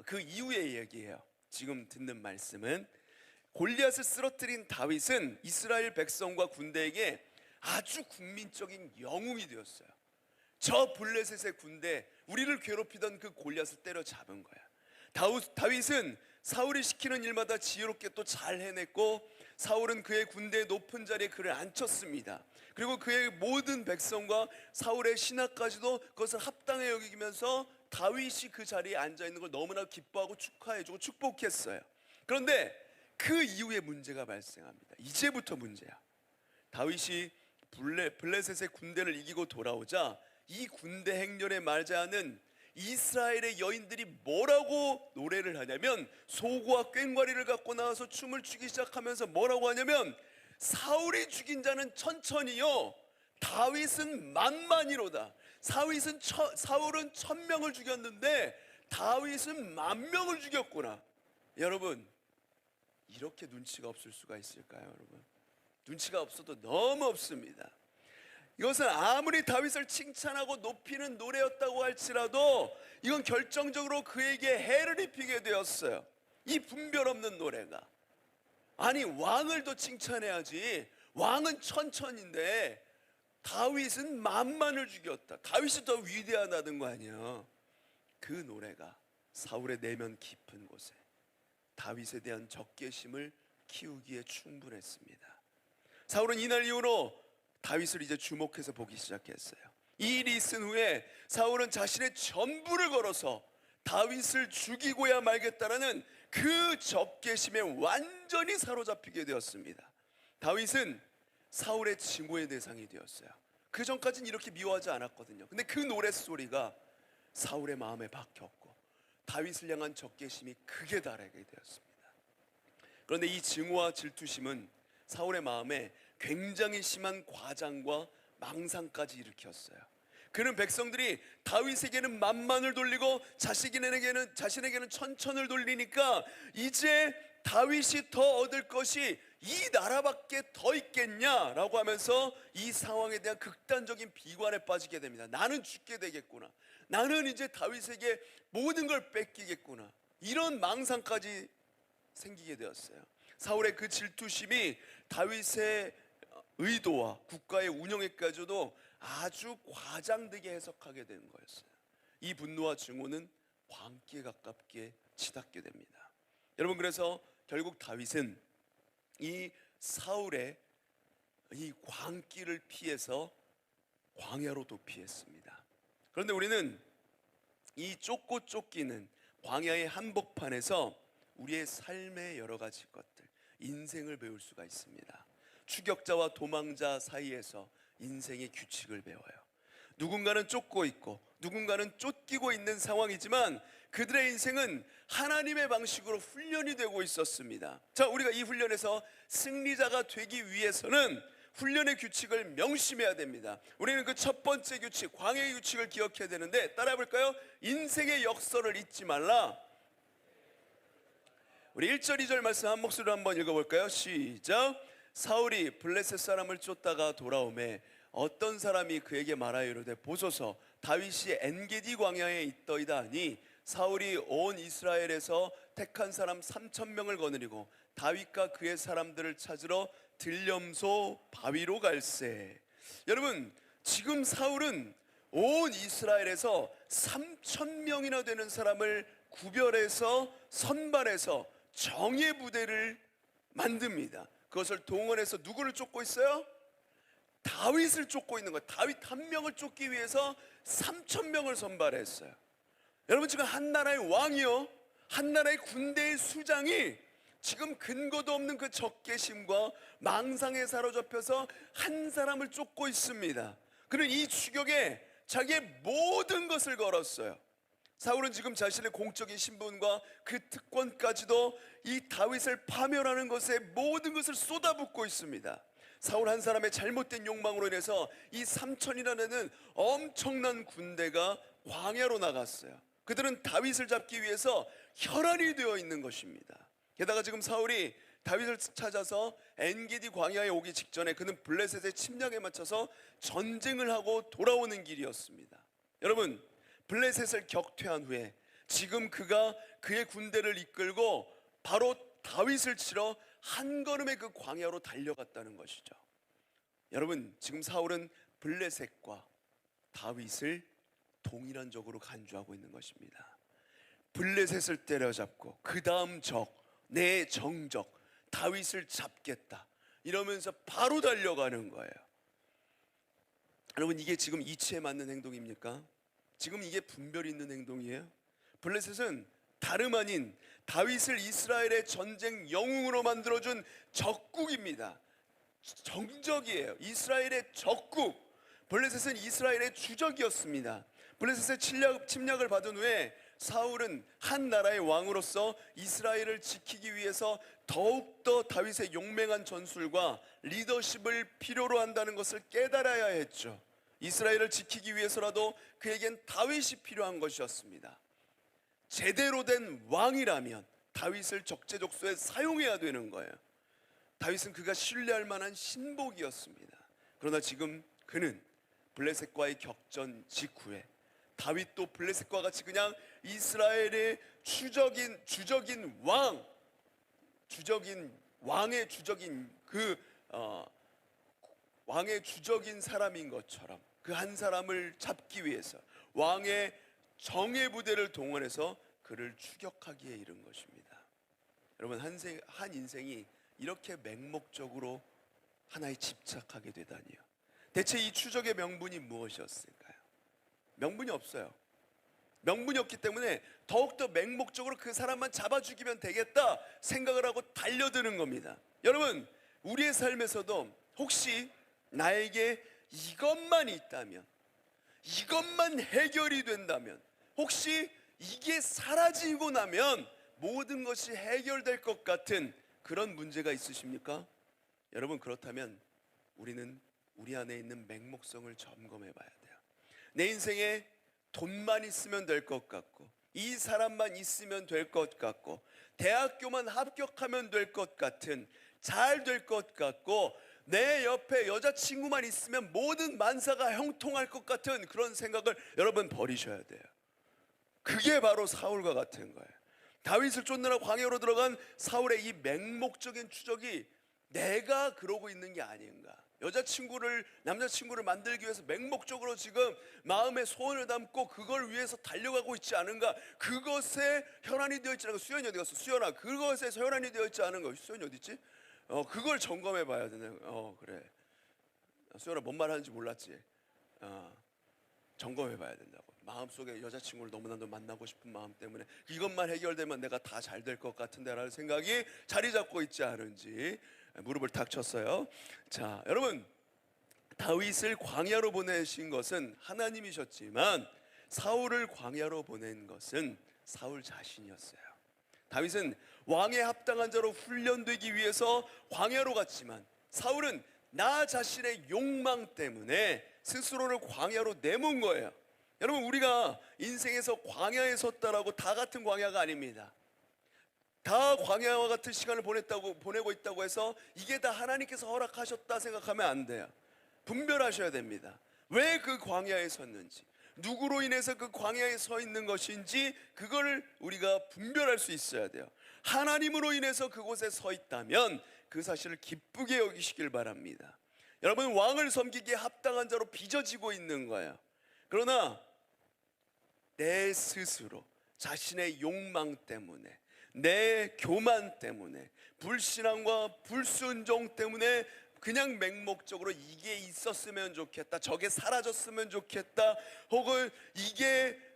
그 이후의 이야기예요. 지금 듣는 말씀은 골리앗을 쓰러뜨린 다윗은 이스라엘 백성과 군대에게 아주 국민적인 영웅이 되었어요. 저 블레셋의 군대, 우리를 괴롭히던 그 골리앗을 때려잡은 거야. 다윗은 사울이 시키는 일마다 지혜롭게 또 잘 해냈고, 사울은 그의 군대의 높은 자리에 그를 앉혔습니다. 그리고 그의 모든 백성과 사울의 신하까지도 그것을 합당해 여기면서 다윗이 그 자리에 앉아 있는 걸 너무나 기뻐하고 축하해주고 축복했어요. 그런데 그 이후에 문제가 발생합니다. 이제부터 문제야. 다윗이 블레셋의 군대를 이기고 돌아오자 이 군대 행렬에 맞이하는 이스라엘의 여인들이 뭐라고 노래를 하냐면, 소고와 꽹과리를 갖고 나와서 춤을 추기 시작하면서 뭐라고 하냐면, 사울이 죽인 자는 천천히요, 다윗은 만만이로다. 사울은 1000명을 죽였는데 다윗은 10,000명을 죽였구나. 여러분, 이렇게 눈치가 없을 수가 있을까요? 여러분, 눈치가 없어도 너무 없습니다. 이것은 아무리 다윗을 칭찬하고 높이는 노래였다고 할지라도 이건 결정적으로 그에게 해를 입히게 되었어요. 이 분별 없는 노래가. 아니, 왕을 더 칭찬해야지. 왕은 1000인데 다윗은 10,000을 죽였다. 다윗이 더 위대하다는 거 아니야. 그 노래가 사울의 내면 깊은 곳에 다윗에 대한 적개심을 키우기에 충분했습니다. 사울은 이날 이후로 다윗을 이제 주목해서 보기 시작했어요. 이 일이 있은 후에 사울은 자신의 전부를 걸어서 다윗을 죽이고야 말겠다라는 그 적개심에 완전히 사로잡히게 되었습니다. 다윗은 사울의 증오의 대상이 되었어요. 그 전까지는 이렇게 미워하지 않았거든요. 근데 그 노랫소리가 사울의 마음에 박혔고 다윗을 향한 적개심이 극에 달하게 되었습니다. 그런데 이 증오와 질투심은 사울의 마음에 굉장히 심한 과장과 망상까지 일으켰어요. 그는 백성들이 다윗에게는 만만을 돌리고 자신에게는 1000을 돌리니까 이제 다윗이 더 얻을 것이 이 나라밖에 더 있겠냐라고 하면서 이 상황에 대한 극단적인 비관에 빠지게 됩니다. 나는 죽게 되겠구나. 나는 이제 다윗에게 모든 걸 뺏기겠구나. 이런 망상까지 생기게 되었어요. 사울의 그 질투심이 다윗의 의도와 국가의 운영에까지도 아주 과장되게 해석하게 된 거였어요. 이 분노와 증오는 광기에 가깝게 치닫게 됩니다. 여러분, 그래서 결국 다윗은 이 사울의 이 광기를 피해서 광야로 도피했습니다. 그런데 우리는 이 쫓고 쫓기는 광야의 한복판에서 우리의 삶의 여러 가지 것들, 인생을 배울 수가 있습니다. 추격자와 도망자 사이에서 인생의 규칙을 배워요. 누군가는 쫓고 있고 누군가는 쫓기고 있는 상황이지만 그들의 인생은 하나님의 방식으로 훈련이 되고 있었습니다. 자, 우리가 이 훈련에서 승리자가 되기 위해서는 훈련의 규칙을 명심해야 됩니다. 우리는 그 첫 번째 규칙, 광야의 규칙을 기억해야 되는데, 따라해 볼까요? 인생의 역설을 잊지 말라. 우리 1절 2절 말씀 한 목소리로 한번 읽어볼까요? 시작. 사울이 블레셋 사람을 쫓다가 돌아오매 어떤 사람이 그에게 말하여 이르되, 보소서 다윗이 엔게디 광야에 있더이다 하니, 사울이 온 이스라엘에서 택한 사람 3,000명을 거느리고 다윗과 그의 사람들을 찾으러 들염소 바위로 갈세. 여러분, 지금 사울은 온 이스라엘에서 3,000명이나 되는 사람을 구별해서 선발해서 정예 부대를 만듭니다. 그것을 동원해서 누구를 쫓고 있어요? 다윗을 쫓고 있는 거예요. 다윗 한 명을 쫓기 위해서 3,000명을 선발했어요. 여러분, 지금 한 나라의 왕이요, 한 나라의 군대의 수장이 지금 근거도 없는 그 적개심과 망상에 사로잡혀서 한 사람을 쫓고 있습니다. 그는 이 추격에 자기의 모든 것을 걸었어요. 사울은 지금 자신의 공적인 신분과 그 특권까지도 이 다윗을 파멸하는 것에 모든 것을 쏟아붓고 있습니다. 사울 한 사람의 잘못된 욕망으로 인해서 이 3천이라는 엄청난 군대가 광야로 나갔어요. 그들은 다윗을 잡기 위해서 혈안이 되어 있는 것입니다. 게다가 지금 사울이 다윗을 찾아서 엔게디 광야에 오기 직전에 그는 블레셋의 침략에 맞춰서 전쟁을 하고 돌아오는 길이었습니다. 여러분, 블레셋을 격퇴한 후에 지금 그가 그의 군대를 이끌고 바로 다윗을 치러 한 걸음에 그 광야로 달려갔다는 것이죠. 여러분, 지금 사울은 블레셋과 다윗을 동일한적으로 간주하고 있는 것입니다. 블레셋을 때려잡고 그 다음 내 정적 다윗을 잡겠다 이러면서 바로 달려가는 거예요. 여러분, 이게 지금 이치에 맞는 행동입니까? 지금 이게 분별이 있는 행동이에요? 블레셋은 다름 아닌 다윗을 이스라엘의 전쟁 영웅으로 만들어준 적국입니다. 정적이에요. 이스라엘의 적국. 블레셋은 이스라엘의 주적이었습니다. 블레셋의 침략을 받은 후에 사울은 한 나라의 왕으로서 이스라엘을 지키기 위해서 더욱더 다윗의 용맹한 전술과 리더십을 필요로 한다는 것을 깨달아야 했죠. 이스라엘을 지키기 위해서라도 그에겐 다윗이 필요한 것이었습니다. 제대로 된 왕이라면 다윗을 적재적소에 사용해야 되는 거예요. 다윗은 그가 신뢰할 만한 신복이었습니다. 그러나 지금 그는 블레셋과의 격전 직후에 다윗도 블레셋과 같이 그냥 이스라엘의 주적인 왕의 주적인 사람인 것처럼 그 한 사람을 잡기 위해서 왕의 정예 부대를 동원해서 그를 추격하기에 이른 것입니다. 여러분, 한 인생이 이렇게 맹목적으로 하나에 집착하게 되다니요. 대체 이 추적의 명분이 무엇이었을까요? 명분이 없어요. 명분이 없기 때문에 더욱더 맹목적으로 그 사람만 잡아 죽이면 되겠다 생각을 하고 달려드는 겁니다. 여러분, 우리의 삶에서도 혹시 나에게 이것만 있다면, 이것만 해결이 된다면, 혹시 이게 사라지고 나면 모든 것이 해결될 것 같은 그런 문제가 있으십니까? 여러분, 그렇다면 우리는 우리 안에 있는 맹목성을 점검해 봐야 돼요. 내 인생에 돈만 있으면 될 것 같고, 이 사람만 있으면 될 것 같고, 대학교만 합격하면 될 것 같은, 잘 될 것 같고, 내 옆에 여자친구만 있으면 모든 만사가 형통할 것 같은 그런 생각을 여러분 버리셔야 돼요. 그게 바로 사울과 같은 거예요. 다윗을 쫓느라 광야로 들어간 사울의 이 맹목적인 추적이 내가 그러고 있는 게 아닌가, 남자친구를 만들기 위해서 맹목적으로 지금 마음에 소원을 담고 그걸 위해서 달려가고 있지 않은가, 그것에 혈안이 되어 있지 않은가. 수연이 어디 갔어? 수연아, 그것에 혈안이 되어 있지 않은가. 수연이 어디 있지? 그걸 점검해 봐야 되네. 그래. 수연아, 뭔 말 하는지 몰랐지? 점검해 봐야 된다고. 마음속에 여자친구를 너무나도 만나고 싶은 마음 때문에 이것만 해결되면 내가 다 잘 될 것 같은데 라는 생각이 자리 잡고 있지 않은지 무릎을 탁 쳤어요. 자, 여러분, 다윗을 광야로 보내신 것은 하나님이셨지만 사울을 광야로 보낸 것은 사울 자신이었어요. 다윗은 왕에 합당한 자로 훈련되기 위해서 광야로 갔지만 사울은 나 자신의 욕망 때문에 스스로를 광야로 내몬 거예요. 여러분, 우리가 인생에서 광야에 섰다라고 다 같은 광야가 아닙니다. 다 광야와 같은 시간을 보내고 있다고 해서 이게 다 하나님께서 허락하셨다 생각하면 안 돼요. 분별하셔야 됩니다. 왜 그 광야에 섰는지, 누구로 인해서 그 광야에 서 있는 것인지, 그걸 우리가 분별할 수 있어야 돼요. 하나님으로 인해서 그곳에 서 있다면 그 사실을 기쁘게 여기시길 바랍니다. 여러분, 왕을 섬기기에 합당한 자로 빚어지고 있는 거예요. 그러나 내 스스로 자신의 욕망 때문에, 내 교만 때문에, 불신앙과 불순종 때문에 그냥 맹목적으로 이게 있었으면 좋겠다, 저게 사라졌으면 좋겠다, 혹은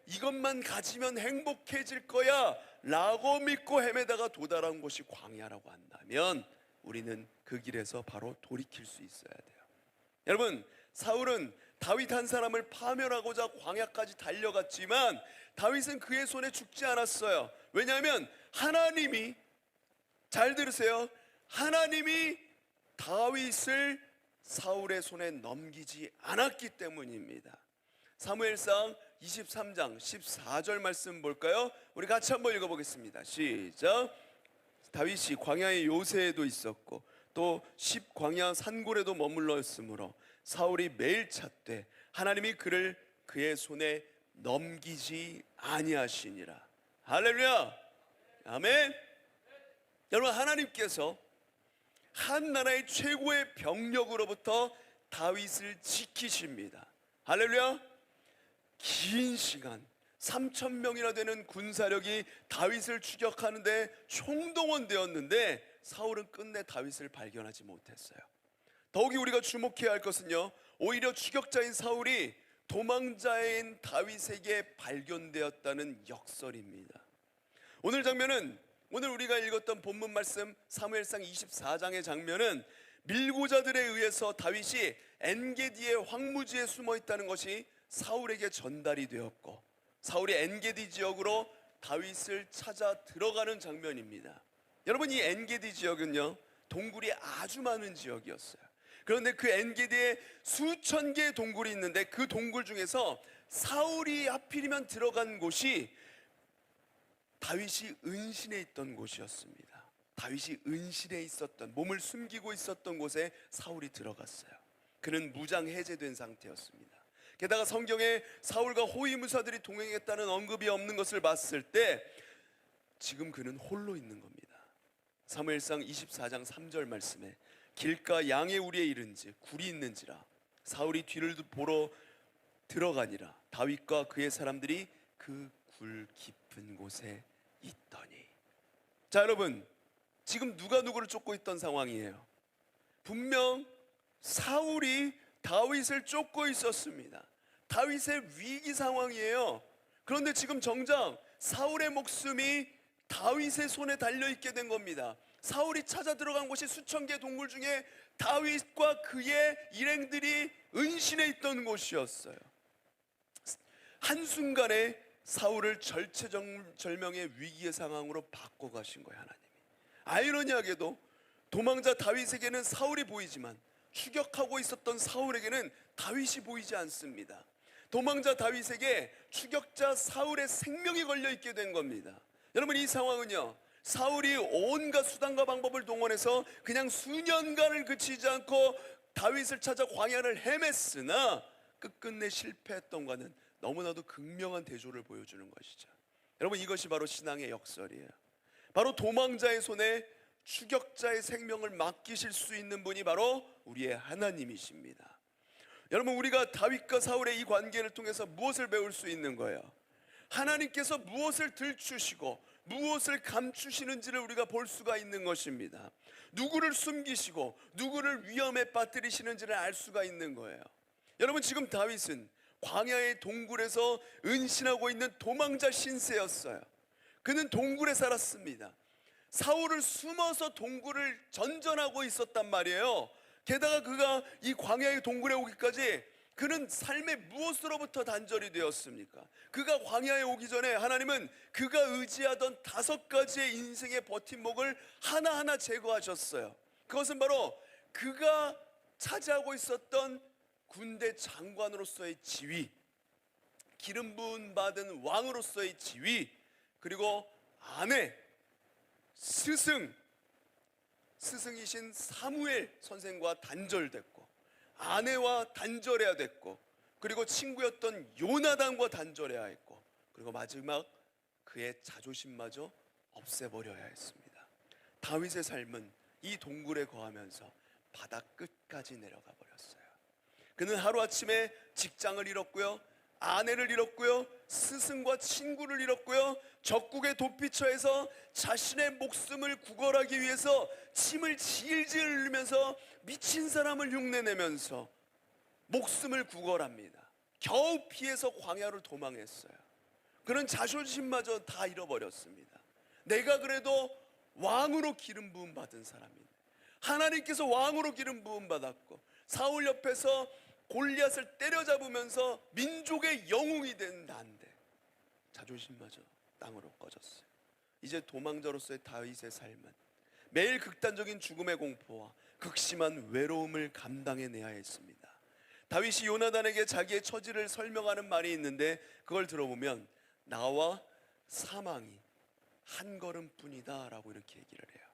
이것만 가지면 행복해질 거야 라고 믿고 헤매다가 도달한 곳이 광야라고 한다면 우리는 그 길에서 바로 돌이킬 수 있어야 돼요. 여러분, 사울은 다윗 한 사람을 파멸하고자 광야까지 달려갔지만 다윗은 그의 손에 죽지 않았어요. 왜냐하면 하나님이, 잘 들으세요, 하나님이 다윗을 사울의 손에 넘기지 않았기 때문입니다. 사무엘상 23장 14절 말씀 볼까요? 우리 같이 한번 읽어보겠습니다. 시작. 다윗이 광야의 요새에도 있었고 또 십광야 산골에도 머물러 있으므로 사울이 매일 찾되 하나님이 그를 그의 손에 넘기지 아니하시니라. 할렐루야. 아멘. 여러분, 하나님께서 한 나라의 최고의 병력으로부터 다윗을 지키십니다. 할렐루야. 긴 시간 3,000명이나 되는 군사력이 다윗을 추격하는데 총동원되었는데 사울은 끝내 다윗을 발견하지 못했어요. 더욱이 우리가 주목해야 할 것은요, 오히려 추격자인 사울이 도망자인 다윗에게 발견되었다는 역설입니다. 오늘 장면은, 오늘 우리가 읽었던 본문 말씀 사무엘상 24장의 장면은 밀고자들에 의해서 다윗이 엔게디의 황무지에 숨어 있다는 것이 사울에게 전달이 되었고, 사울이 엔게디 지역으로 다윗을 찾아 들어가는 장면입니다. 여러분, 이 엔게디 지역은요, 동굴이 아주 많은 지역이었어요. 그런데 그 엔게디에 수천 개의 동굴이 있는데 그 동굴 중에서 사울이 하필이면 들어간 곳이 다윗이 은신해 있던 곳이었습니다. 다윗이 은신해 있었던, 몸을 숨기고 있었던 곳에 사울이 들어갔어요. 그는 무장 해제된 상태였습니다. 게다가 성경에 사울과 호위무사들이 동행했다는 언급이 없는 것을 봤을 때 지금 그는 홀로 있는 겁니다. 사무엘상 24장 3절 말씀에 길가 양의 우리에 이른지 굴이 있는지라 사울이 뒤를 보러 들어가니라 다윗과 그의 사람들이 그 굴 깊은 곳에 있더니. 자, 여러분, 지금 누가 누구를 쫓고 있던 상황이에요? 분명 사울이 다윗을 쫓고 있었습니다. 다윗의 위기 상황이에요. 그런데 지금 정작 사울의 목숨이 다윗의 손에 달려있게 된 겁니다. 사울이 찾아 들어간 곳이 수천 개의 동굴 중에 다윗과 그의 일행들이 은신해 있던 곳이었어요. 한순간에 사울을 절체절명의 위기의 상황으로 바꿔가신 거예요, 하나님이. 아이러니하게도 도망자 다윗에게는 사울이 보이지만 추격하고 있었던 사울에게는 다윗이 보이지 않습니다. 도망자 다윗에게 추격자 사울의 생명이 걸려 있게 된 겁니다. 여러분, 이 상황은요, 사울이 온갖 수단과 방법을 동원해서 그냥 수년간을 그치지 않고 다윗을 찾아 광야를 헤맸으나 끝끝내 실패했던 것과는 너무나도 극명한 대조를 보여주는 것이죠. 여러분, 이것이 바로 신앙의 역설이에요. 바로 도망자의 손에 추격자의 생명을 맡기실 수 있는 분이 바로 우리의 하나님이십니다. 여러분, 우리가 다윗과 사울의 이 관계를 통해서 무엇을 배울 수 있는 거예요? 하나님께서 무엇을 들추시고 무엇을 감추시는지를 우리가 볼 수가 있는 것입니다. 누구를 숨기시고 누구를 위험에 빠뜨리시는지를 알 수가 있는 거예요. 여러분, 지금 다윗은 광야의 동굴에서 은신하고 있는 도망자 신세였어요. 그는 동굴에 살았습니다. 사울을 숨어서 동굴을 전전하고 있었단 말이에요. 게다가 그가 이 광야의 동굴에 오기까지 그는 삶의 무엇으로부터 단절이 되었습니까? 그가 광야에 오기 전에 하나님은 그가 의지하던 5가지의 인생의 버팀목을 하나하나 제거하셨어요. 그것은 바로 그가 차지하고 있었던 군대 장관으로서의 지위, 기름 부음 받은 왕으로서의 지위, 그리고 아내, 스승이신 사무엘 선생과 단절됐고, 아내와 단절해야 됐고, 그리고 친구였던 요나단과 단절해야 했고, 그리고 마지막 그의 자존심마저 없애버려야 했습니다. 다윗의 삶은 이 동굴에 거하면서 바다 끝까지 내려가 버렸어요. 그는 하루아침에 직장을 잃었고요, 아내를 잃었고요, 스승과 친구를 잃었고요, 적국의 도피처에서 자신의 목숨을 구걸하기 위해서 침을 질질 흘리면서 미친 사람을 흉내내면서 목숨을 구걸합니다. 겨우 피해서 광야를 도망했어요. 그는 자존심마저 다 잃어버렸습니다. 내가 그래도 왕으로 기름 부음 받은 사람인데, 하나님께서 왕으로 기름 부음 받았고 사울 옆에서 골리앗을 때려잡으면서 민족의 영웅이 된 나인데 자존심마저 땅으로 꺼졌어요. 이제 도망자로서의 다윗의 삶은 매일 극단적인 죽음의 공포와 극심한 외로움을 감당해내야 했습니다. 다윗이 요나단에게 자기의 처지를 설명하는 말이 있는데 그걸 들어보면 나와 사망이 한 걸음뿐이다 라고 이렇게 얘기를 해요.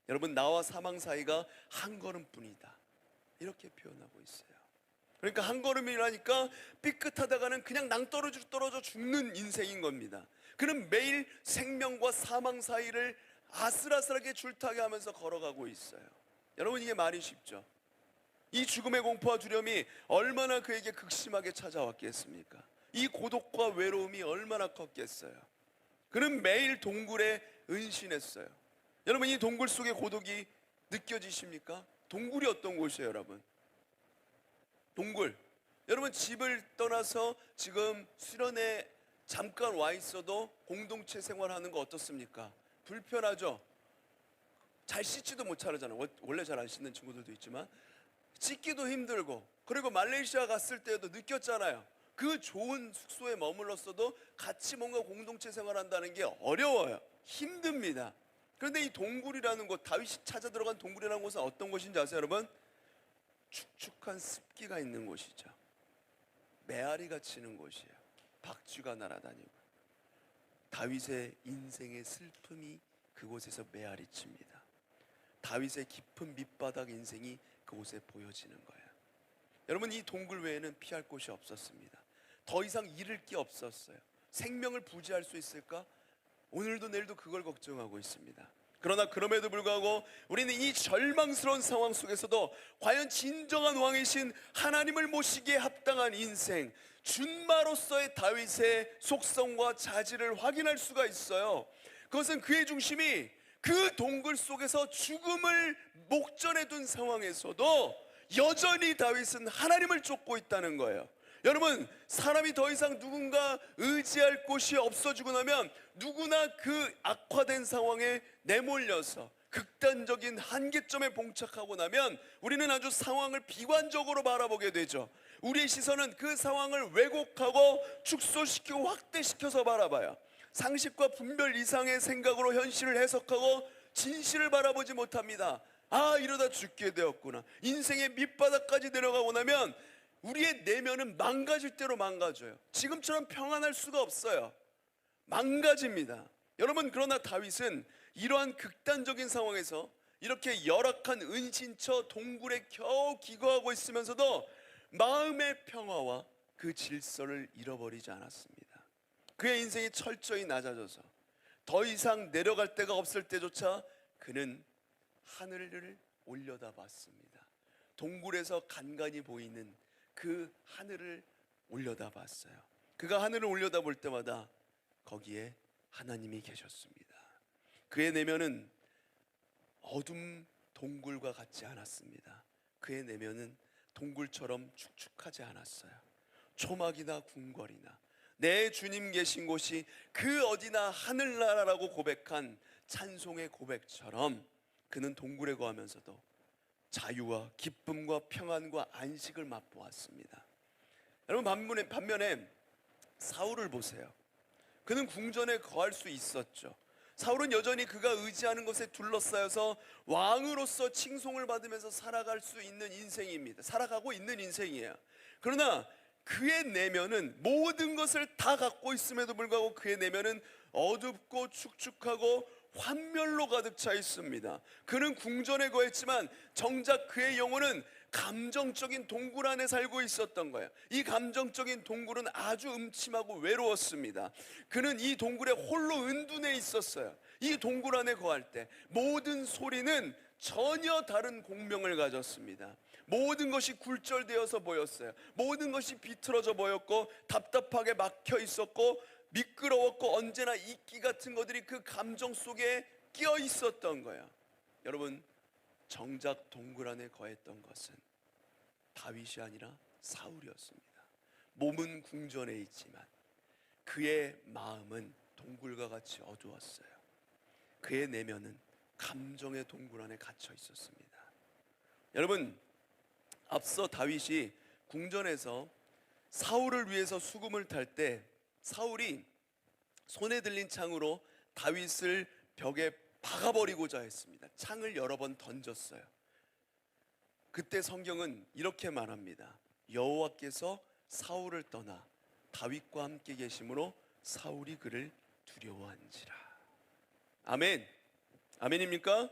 여러분, 나와 사망 사이가 한 걸음뿐이다 이렇게 표현하고 있어요. 그러니까 한 걸음이라니까 삐끗하다가는 그냥 떨어져 죽는 인생인 겁니다. 그는 매일 생명과 사망 사이를 아슬아슬하게 줄타기 하면서 걸어가고 있어요. 여러분, 이게 말이 쉽죠? 이 죽음의 공포와 두려움이 얼마나 그에게 극심하게 찾아왔겠습니까? 이 고독과 외로움이 얼마나 컸겠어요? 그는 매일 동굴에 은신했어요. 여러분, 이 동굴 속의 고독이 느껴지십니까? 동굴이 어떤 곳이에요, 여러분? 동굴. 여러분, 집을 떠나서 지금 수련회 잠깐 와 있어도 공동체 생활하는 거 어떻습니까? 불편하죠? 잘 씻지도 못하잖아요. 원래 잘 안 씻는 친구들도 있지만 씻기도 힘들고, 그리고 말레이시아 갔을 때도 느꼈잖아요. 그 좋은 숙소에 머물렀어도 같이 뭔가 공동체 생활한다는 게 어려워요. 힘듭니다. 그런데 이 동굴이라는 곳, 다윗이 찾아 들어간 동굴이라는 곳은 어떤 곳인지 아세요, 여러분? 축축한 습기가 있는 곳이죠. 메아리가 치는 곳이에요. 박쥐가 날아다니고. 다윗의 인생의 슬픔이 그곳에서 메아리 칩니다. 다윗의 깊은 밑바닥 인생이 그곳에 보여지는 거예요. 여러분, 이 동굴 외에는 피할 곳이 없었습니다. 더 이상 잃을 게 없었어요. 생명을 부지할 수 있을까? 오늘도 내일도 그걸 걱정하고 있습니다. 그러나 그럼에도 불구하고 우리는 이 절망스러운 상황 속에서도 과연 진정한 왕이신 하나님을 모시기에 합당한 인생, 준마로서의 다윗의 속성과 자질을 확인할 수가 있어요. 그것은 그의 중심이 그 동굴 속에서 죽음을 목전에 둔 상황에서도 여전히 다윗은 하나님을 쫓고 있다는 거예요. 여러분, 사람이 더 이상 누군가 의지할 곳이 없어지고 나면 누구나 그 악화된 상황에 내몰려서 극단적인 한계점에 봉착하고 나면 우리는 아주 상황을 비관적으로 바라보게 되죠. 우리의 시선은 그 상황을 왜곡하고 축소시키고 확대시켜서 바라봐요. 상식과 분별 이상의 생각으로 현실을 해석하고 진실을 바라보지 못합니다. 아, 이러다 죽게 되었구나. 인생의 밑바닥까지 내려가고 나면 우리의 내면은 망가질 대로 망가져요. 지금처럼 평안할 수가 없어요. 망가집니다. 여러분, 그러나 다윗은 이러한 극단적인 상황에서 이렇게 열악한 은신처 동굴에 겨우 기거하고 있으면서도 마음의 평화와 그 질서를 잃어버리지 않았습니다. 그의 인생이 철저히 낮아져서 더 이상 내려갈 데가 없을 때조차 그는 하늘을 올려다봤습니다. 동굴에서 간간히 보이는 그 하늘을 올려다봤어요. 그가 하늘을 올려다볼 때마다 거기에 하나님이 계셨습니다. 그의 내면은 어둠 동굴과 같지 않았습니다. 그의 내면은 동굴처럼 축축하지 않았어요. 초막이나 궁궐이나 내 주님 계신 곳이 그 어디나 하늘나라라고 고백한 찬송의 고백처럼 그는 동굴에 거하면서도 자유와 기쁨과 평안과 안식을 맛보았습니다. 여러분, 반면에 사울을 보세요. 그는 궁전에 거할 수 있었죠. 사울은 여전히 그가 의지하는 것에 둘러싸여서 왕으로서 칭송을 받으면서 살아갈 수 있는 인생입니다. 살아가고 있는 인생이에요. 그러나 그의 내면은 모든 것을 다 갖고 있음에도 불구하고 그의 내면은 어둡고 축축하고 환멸로 가득 차 있습니다. 그는 궁전에 거했지만 정작 그의 영혼은 감정적인 동굴 안에 살고 있었던 거예요. 이 감정적인 동굴은 아주 음침하고 외로웠습니다. 그는 이 동굴에 홀로 은둔해 있었어요. 이 동굴 안에 거할 때 모든 소리는 전혀 다른 공명을 가졌습니다. 모든 것이 굴절되어서 보였어요. 모든 것이 비틀어져 보였고 답답하게 막혀 있었고 미끄러웠고 언제나 이끼 같은 것들이 그 감정 속에 끼어 있었던 거예요. 여러분, 정작 동굴 안에 거했던 것은 다윗이 아니라 사울이었습니다. 몸은 궁전에 있지만 그의 마음은 동굴과 같이 어두웠어요. 그의 내면은 감정의 동굴 안에 갇혀 있었습니다. 여러분, 앞서 다윗이 궁전에서 사울을 위해서 수금을 탈 때 사울이 손에 들린 창으로 다윗을 벽에 박아버리고자 했습니다. 창을 여러 번 던졌어요. 그때 성경은 이렇게 말합니다. 여호와께서 사울을 떠나 다윗과 함께 계심으로 사울이 그를 두려워한지라. 아멘. 아멘입니까?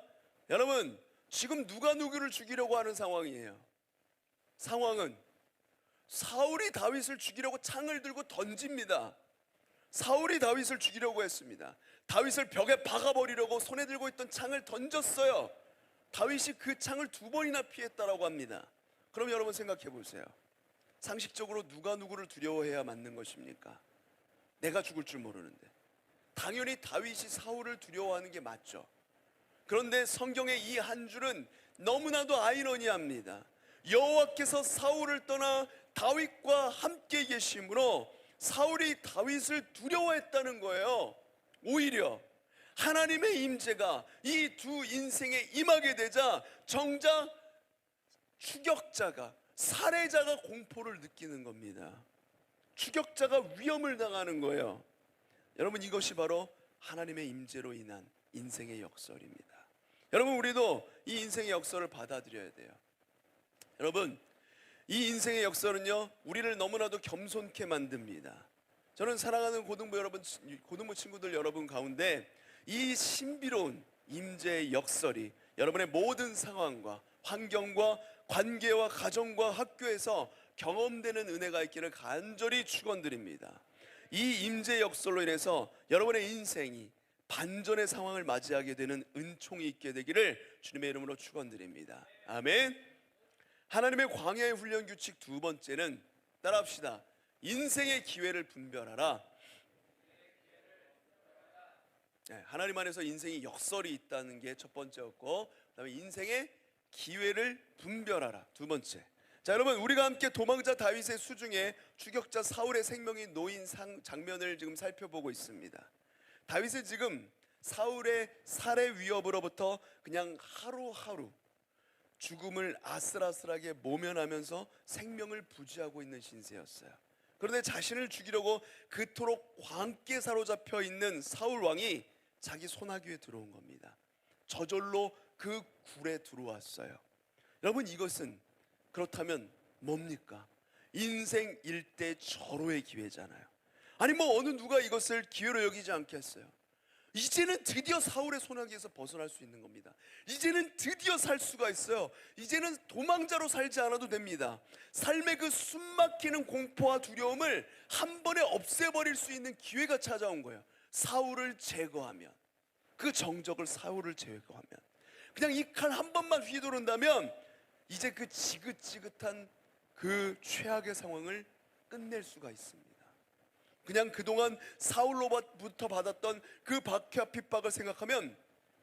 여러분, 지금 누가 누구를 죽이려고 하는 상황이에요? 상황은 사울이 다윗을 죽이려고 창을 들고 던집니다. 사울이 다윗을 죽이려고 했습니다. 다윗을 벽에 박아버리려고 손에 들고 있던 창을 던졌어요. 다윗이 그 창을 2번이나 피했다라고 합니다. 그럼 여러분 생각해 보세요. 상식적으로 누가 누구를 두려워해야 맞는 것입니까? 내가 죽을 줄 모르는데. 당연히 다윗이 사울을 두려워하는 게 맞죠. 그런데 성경의 이 한 줄은 너무나도 아이러니합니다. 여호와께서 사울을 떠나 다윗과 함께 계심으로 사울이 다윗을 두려워했다는 거예요. 오히려 하나님의 임재가 이 두 인생에 임하게 되자 정작 추격자가, 살해자가 공포를 느끼는 겁니다. 추격자가 위험을 당하는 거예요. 여러분, 이것이 바로 하나님의 임재로 인한 인생의 역설입니다. 여러분, 우리도 이 인생의 역설을 받아들여야 돼요. 여러분, 이 인생의 역설은요, 우리를 너무나도 겸손케 만듭니다. 저는 사랑하는 고등부 친구들 여러분 가운데 이 신비로운 임재의 역설이 여러분의 모든 상황과 환경과 관계와 가정과 학교에서 경험되는 은혜가 있기를 간절히 축원드립니다. 이 임재 역설로 인해서 여러분의 인생이 반전의 상황을 맞이하게 되는 은총이 있게 되기를 주님의 이름으로 축원드립니다. 아멘. 하나님의 광야의 훈련 규칙 2번째는 따라합시다. 인생의 기회를 분별하라. 네, 하나님 안에서 인생이 역설이 있다는 게 첫 번째였고, 그다음에 인생의 기회를 분별하라, 2번째. 자, 여러분, 우리가 함께 도망자 다윗의 수중에 추격자 사울의 생명이 놓인 장면을 지금 살펴보고 있습니다. 다윗은 지금 사울의 살해 위협으로부터 그냥 하루하루 죽음을 아슬아슬하게 모면하면서 생명을 부지하고 있는 신세였어요. 그런데 자신을 죽이려고 그토록 광기에 사로잡혀 있는 사울 왕이 자기 소나기에 들어온 겁니다. 저절로 그 굴에 들어왔어요. 여러분, 이것은 그렇다면 뭡니까? 인생 일대 절호의 기회잖아요. 아니 어느 누가 이것을 기회로 여기지 않겠어요? 이제는 드디어 사울의 소나기에서 벗어날 수 있는 겁니다. 이제는 드디어 살 수가 있어요. 이제는 도망자로 살지 않아도 됩니다. 삶의 그 숨막히는 공포와 두려움을 한 번에 없애버릴 수 있는 기회가 찾아온 거예요. 사울을 제거하면, 그 정적을 사울을 제거하면, 그냥 이 칼 한 번만 휘두른다면 이제 그 지긋지긋한 그 최악의 상황을 끝낼 수가 있습니다. 그냥 그동안 사울로부터 받았던 그 박해와 핍박을 생각하면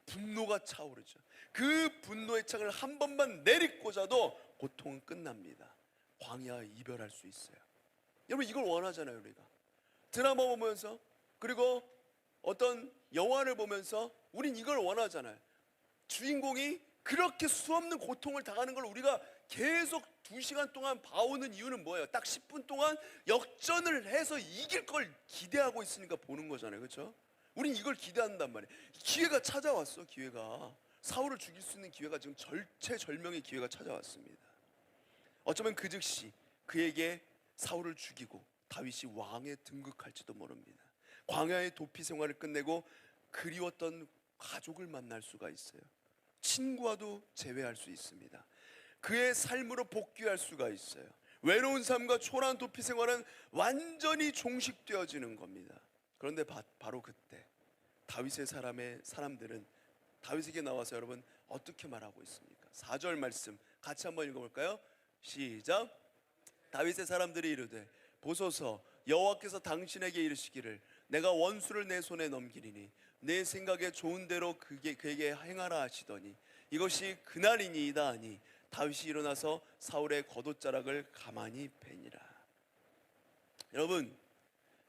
분노가 차오르죠. 그 분노의 창을 한 번만 내리꽂아도 고통은 끝납니다. 광야와 이별할 수 있어요. 여러분, 이걸 원하잖아요. 우리가 드라마 보면서, 그리고 어떤 영화를 보면서 우린 이걸 원하잖아요. 주인공이 그렇게 수없는 고통을 당하는 걸 우리가 계속 2시간 동안 봐오는 이유는 뭐예요? 딱 10분 동안 역전을 해서 이길 걸 기대하고 있으니까 보는 거잖아요. 그렇죠? 우린 이걸 기대한단 말이에요. 기회가 찾아왔어. 기회가, 사울을 죽일 수 있는 기회가 지금 절체절명의 기회가 찾아왔습니다. 어쩌면 그 즉시 그에게 사울을 죽이고 다윗이 왕에 등극할지도 모릅니다. 광야의 도피 생활을 끝내고 그리웠던 가족을 만날 수가 있어요. 친구와도 재회할 수 있습니다. 그의 삶으로 복귀할 수가 있어요. 외로운 삶과 초라한 도피 생활은 완전히 종식되어지는 겁니다. 그런데 바로 그때 다윗의 사람들은 다윗에게 나와서 여러분 어떻게 말하고 있습니까? 4절 말씀 같이 한번 읽어볼까요? 시작. 다윗의 사람들이 이르되 보소서, 여호와께서 당신에게 이르시기를 내가 원수를 내 손에 넘기리니 내 생각에 좋은 대로 그에게 행하라 하시더니 이것이 그날이니이다 하니 다윗이 일어나서 사울의 겉옷자락을 가만히 베니라. 여러분,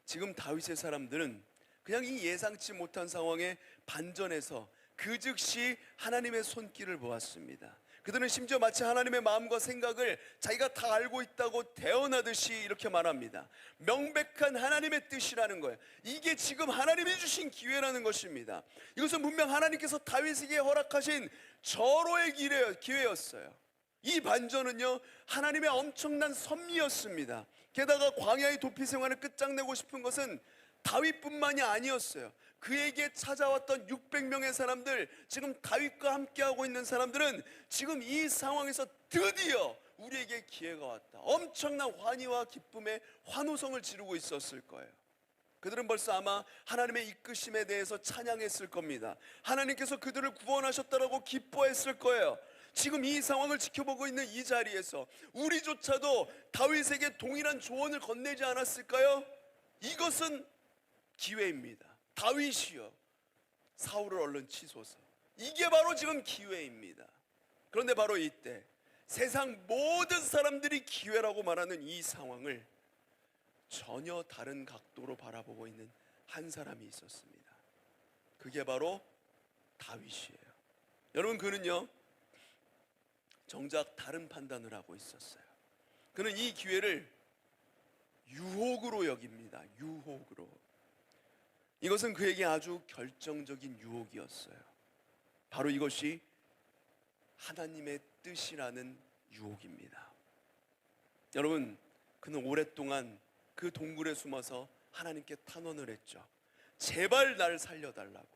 지금 다윗의 사람들은 그냥 이 예상치 못한 상황에 반전해서 그 즉시 하나님의 손길을 보았습니다. 그들은 심지어 마치 하나님의 마음과 생각을 자기가 다 알고 있다고 대언하듯이 이렇게 말합니다. 명백한 하나님의 뜻이라는 거예요. 이게 지금 하나님이 주신 기회라는 것입니다. 이것은 분명 하나님께서 다윗에게 허락하신 절호의 기회였어요. 이 반전은요, 하나님의 엄청난 섭리였습니다. 게다가 광야의 도피 생활을 끝장내고 싶은 것은 다윗뿐만이 아니었어요. 그에게 찾아왔던 600명의 사람들, 지금 다윗과 함께하고 있는 사람들은 지금 이 상황에서 드디어 우리에게 기회가 왔다, 엄청난 환희와 기쁨의 환호성을 지르고 있었을 거예요. 그들은 벌써 아마 하나님의 이끄심에 대해서 찬양했을 겁니다. 하나님께서 그들을 구원하셨다라고 기뻐했을 거예요. 지금 이 상황을 지켜보고 있는 이 자리에서 우리조차도 다윗에게 동일한 조언을 건네지 않았을까요? 이것은 기회입니다. 다윗이여, 사울을 얼른 치소서. 이게 바로 지금 기회입니다. 그런데 바로 이때 세상 모든 사람들이 기회라고 말하는 이 상황을 전혀 다른 각도로 바라보고 있는 한 사람이 있었습니다. 그게 바로 다윗이에요. 여러분, 그는요 정작 다른 판단을 하고 있었어요. 그는 이 기회를 유혹으로 여깁니다. 유혹으로. 이것은 그에게 아주 결정적인 유혹이었어요. 바로 이것이 하나님의 뜻이라는 유혹입니다. 여러분, 그는 오랫동안 그 동굴에 숨어서 하나님께 탄원을 했죠. 제발 나를 살려달라고,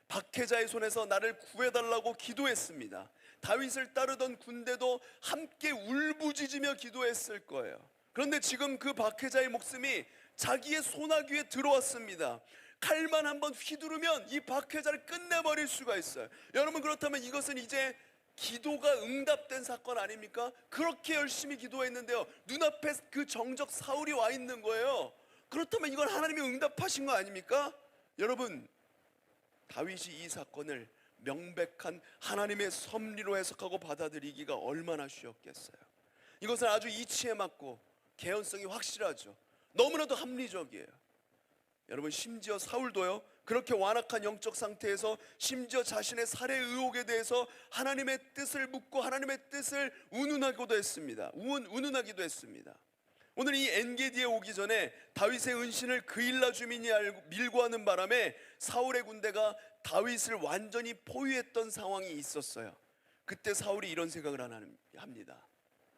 박해자의 손에서 나를 구해달라고 기도했습니다. 다윗을 따르던 군대도 함께 울부짖으며 기도했을 거예요. 그런데 지금 그 박해자의 목숨이 자기의 소나귀에 들어왔습니다. 칼만 한번 휘두르면 이 박해자를 끝내버릴 수가 있어요. 여러분, 그렇다면 이것은 이제 기도가 응답된 사건 아닙니까? 그렇게 열심히 기도했는데요, 눈앞에 그 정적 사울이 와 있는 거예요. 그렇다면 이건 하나님이 응답하신 거 아닙니까? 여러분, 다윗이 이 사건을 명백한 하나님의 섭리로 해석하고 받아들이기가 얼마나 쉬웠겠어요. 이것은 아주 이치에 맞고 개연성이 확실하죠. 너무나도 합리적이에요. 여러분, 심지어 사울도요, 그렇게 완악한 영적 상태에서 심지어 자신의 살해 의혹에 대해서 하나님의 뜻을 묻고 하나님의 뜻을 운운하기도 했습니다. 운운하기도 했습니다. 오늘 이 엔게디에 오기 전에 다윗의 은신을 그일라 주민이 밀고 하는 바람에 사울의 군대가 다윗을 완전히 포위했던 상황이 있었어요. 그때 사울이 이런 생각을 합니다.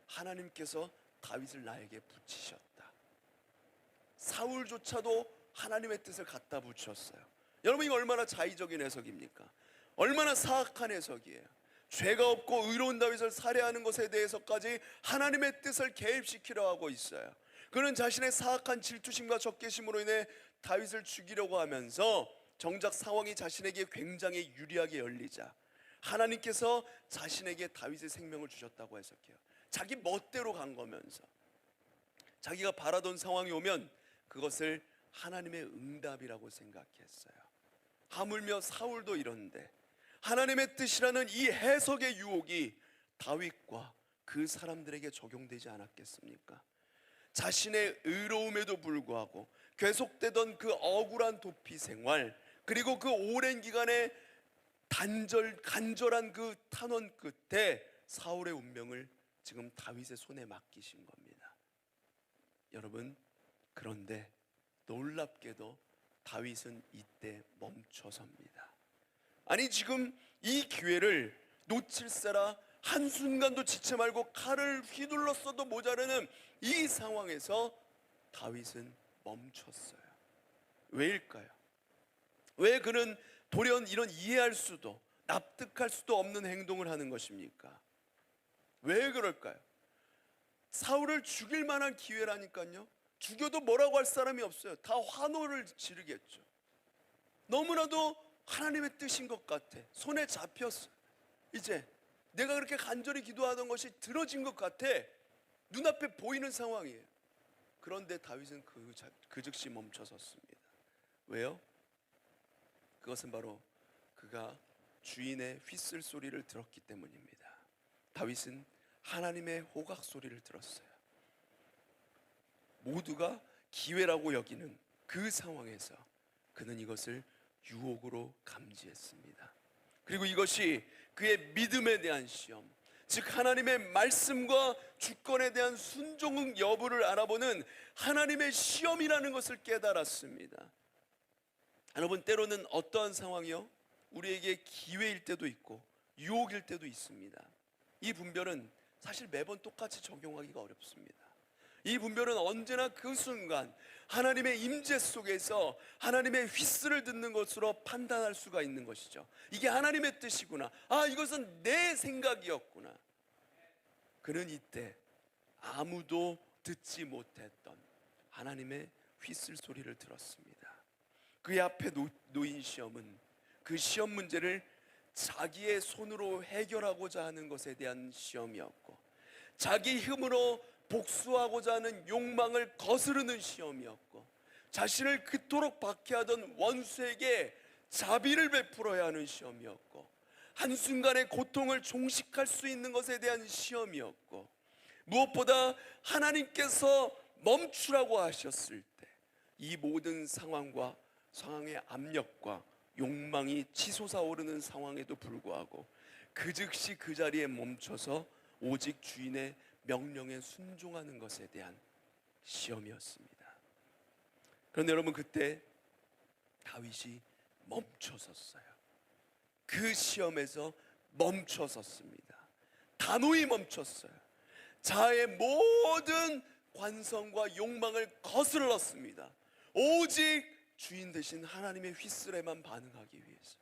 하나님께서 다윗을 나에게 붙이셨다. 사울조차도 하나님의 뜻을 갖다 붙였어요. 여러분, 이거 얼마나 자의적인 해석입니까? 얼마나 사악한 해석이에요. 죄가 없고 의로운 다윗을 살해하는 것에 대해서까지 하나님의 뜻을 개입시키려 하고 있어요. 그는 자신의 사악한 질투심과 적개심으로 인해 다윗을 죽이려고 하면서 정작 상황이 자신에게 굉장히 유리하게 열리자 하나님께서 자신에게 다윗의 생명을 주셨다고 해석해요. 자기 멋대로 간 거면서 자기가 바라던 상황이 오면 그것을 하나님의 응답이라고 생각했어요. 하물며 사울도 이런데 하나님의 뜻이라는 이 해석의 유혹이 다윗과 그 사람들에게 적용되지 않았겠습니까? 자신의 의로움에도 불구하고 계속되던 그 억울한 도피 생활, 그리고 그 오랜 기간의 간절한 그 탄원 끝에 사울의 운명을 지금 다윗의 손에 맡기신 겁니다. 여러분, 그런데 놀랍게도 다윗은 이때 멈춰섭니다. 아니, 지금 이 기회를 놓칠세라 한순간도 지체 말고 칼을 휘둘렀어도 모자르는 이 상황에서 다윗은 멈췄어요. 왜일까요? 왜 그는 돌연 이런 이해할 수도 납득할 수도 없는 행동을 하는 것입니까? 왜 그럴까요? 사울을 죽일 만한 기회라니까요. 죽여도 뭐라고 할 사람이 없어요. 다 환호를 지르겠죠. 너무나도 하나님의 뜻인 것 같아. 손에 잡혔어. 이제 내가 그렇게 간절히 기도하던 것이 들어진 것 같아. 눈앞에 보이는 상황이에요. 그런데 다윗은 그 즉시 멈춰섰습니다. 왜요? 그것은 바로 그가 주인의 휘슬 소리를 들었기 때문입니다. 다윗은 하나님의 호각 소리를 들었어요. 모두가 기회라고 여기는 그 상황에서 그는 이것을 유혹으로 감지했습니다. 그리고 이것이 그의 믿음에 대한 시험, 즉 하나님의 말씀과 주권에 대한 순종 여부를 알아보는 하나님의 시험이라는 것을 깨달았습니다. 여러분, 때로는 어떠한 상황이요? 우리에게 기회일 때도 있고 유혹일 때도 있습니다. 이 분별은 사실 매번 똑같이 적용하기가 어렵습니다. 이 분별은 언제나 그 순간 하나님의 임재 속에서 하나님의 휘스를 듣는 것으로 판단할 수가 있는 것이죠. 이게 하나님의 뜻이구나. 아, 이것은 내 생각이었구나. 그는 이때 아무도 듣지 못했던 하나님의 휘슬 소리를 들었습니다. 그의 앞에 놓인 시험은 그 시험 문제를 자기의 손으로 해결하고자 하는 것에 대한 시험이었고, 자기 힘으로 복수하고자 하는 욕망을 거스르는 시험이었고, 자신을 그토록 박해하던 원수에게 자비를 베풀어야 하는 시험이었고, 한순간의 고통을 종식할 수 있는 것에 대한 시험이었고, 무엇보다 하나님께서 멈추라고 하셨을 때 이 모든 상황과 상황의 압력과 욕망이 치솟아 오르는 상황에도 불구하고 그 즉시 그 자리에 멈춰서 오직 주인의 명령에 순종하는 것에 대한 시험이었습니다. 그런데 여러분, 그때 다윗이 멈춰섰어요. 그 시험에서 멈춰섰습니다. 단호히 멈췄어요. 자아의 모든 관성과 욕망을 거슬렀습니다. 오직 주인 되신 하나님의 휘슬에만 반응하기 위해서.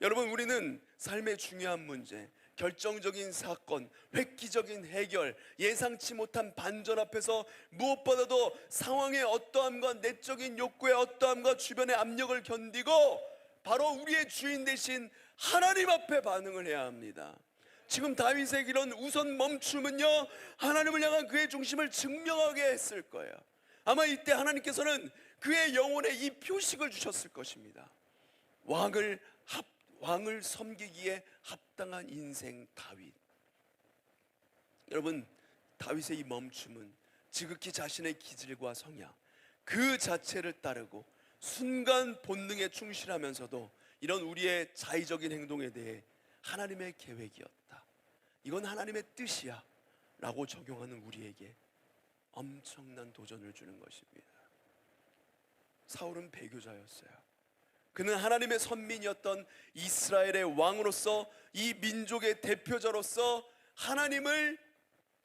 여러분, 우리는 삶의 중요한 문제, 결정적인 사건, 획기적인 해결, 예상치 못한 반전 앞에서 무엇보다도 상황의 어떠함과 내적인 욕구의 어떠함과 주변의 압력을 견디고 바로 우리의 주인 되신 하나님 앞에 반응을 해야 합니다. 지금 다윗의 이런 우선 멈춤은요, 하나님을 향한 그의 중심을 증명하게 했을 거예요. 아마 이때 하나님께서는 그의 영혼에 이 표식을 주셨을 것입니다. 왕을 섬기기에 합당한 인생 다윗. 여러분, 다윗의 이 멈춤은 지극히 자신의 기질과 성향 그 자체를 따르고 순간 본능에 충실하면서도 이런 우리의 자의적인 행동에 대해 하나님의 계획이었다, 이건 하나님의 뜻이야 라고 적용하는 우리에게 엄청난 도전을 주는 것입니다. 사울은 배교자였어요. 그는 하나님의 선민이었던 이스라엘의 왕으로서, 이 민족의 대표자로서 하나님을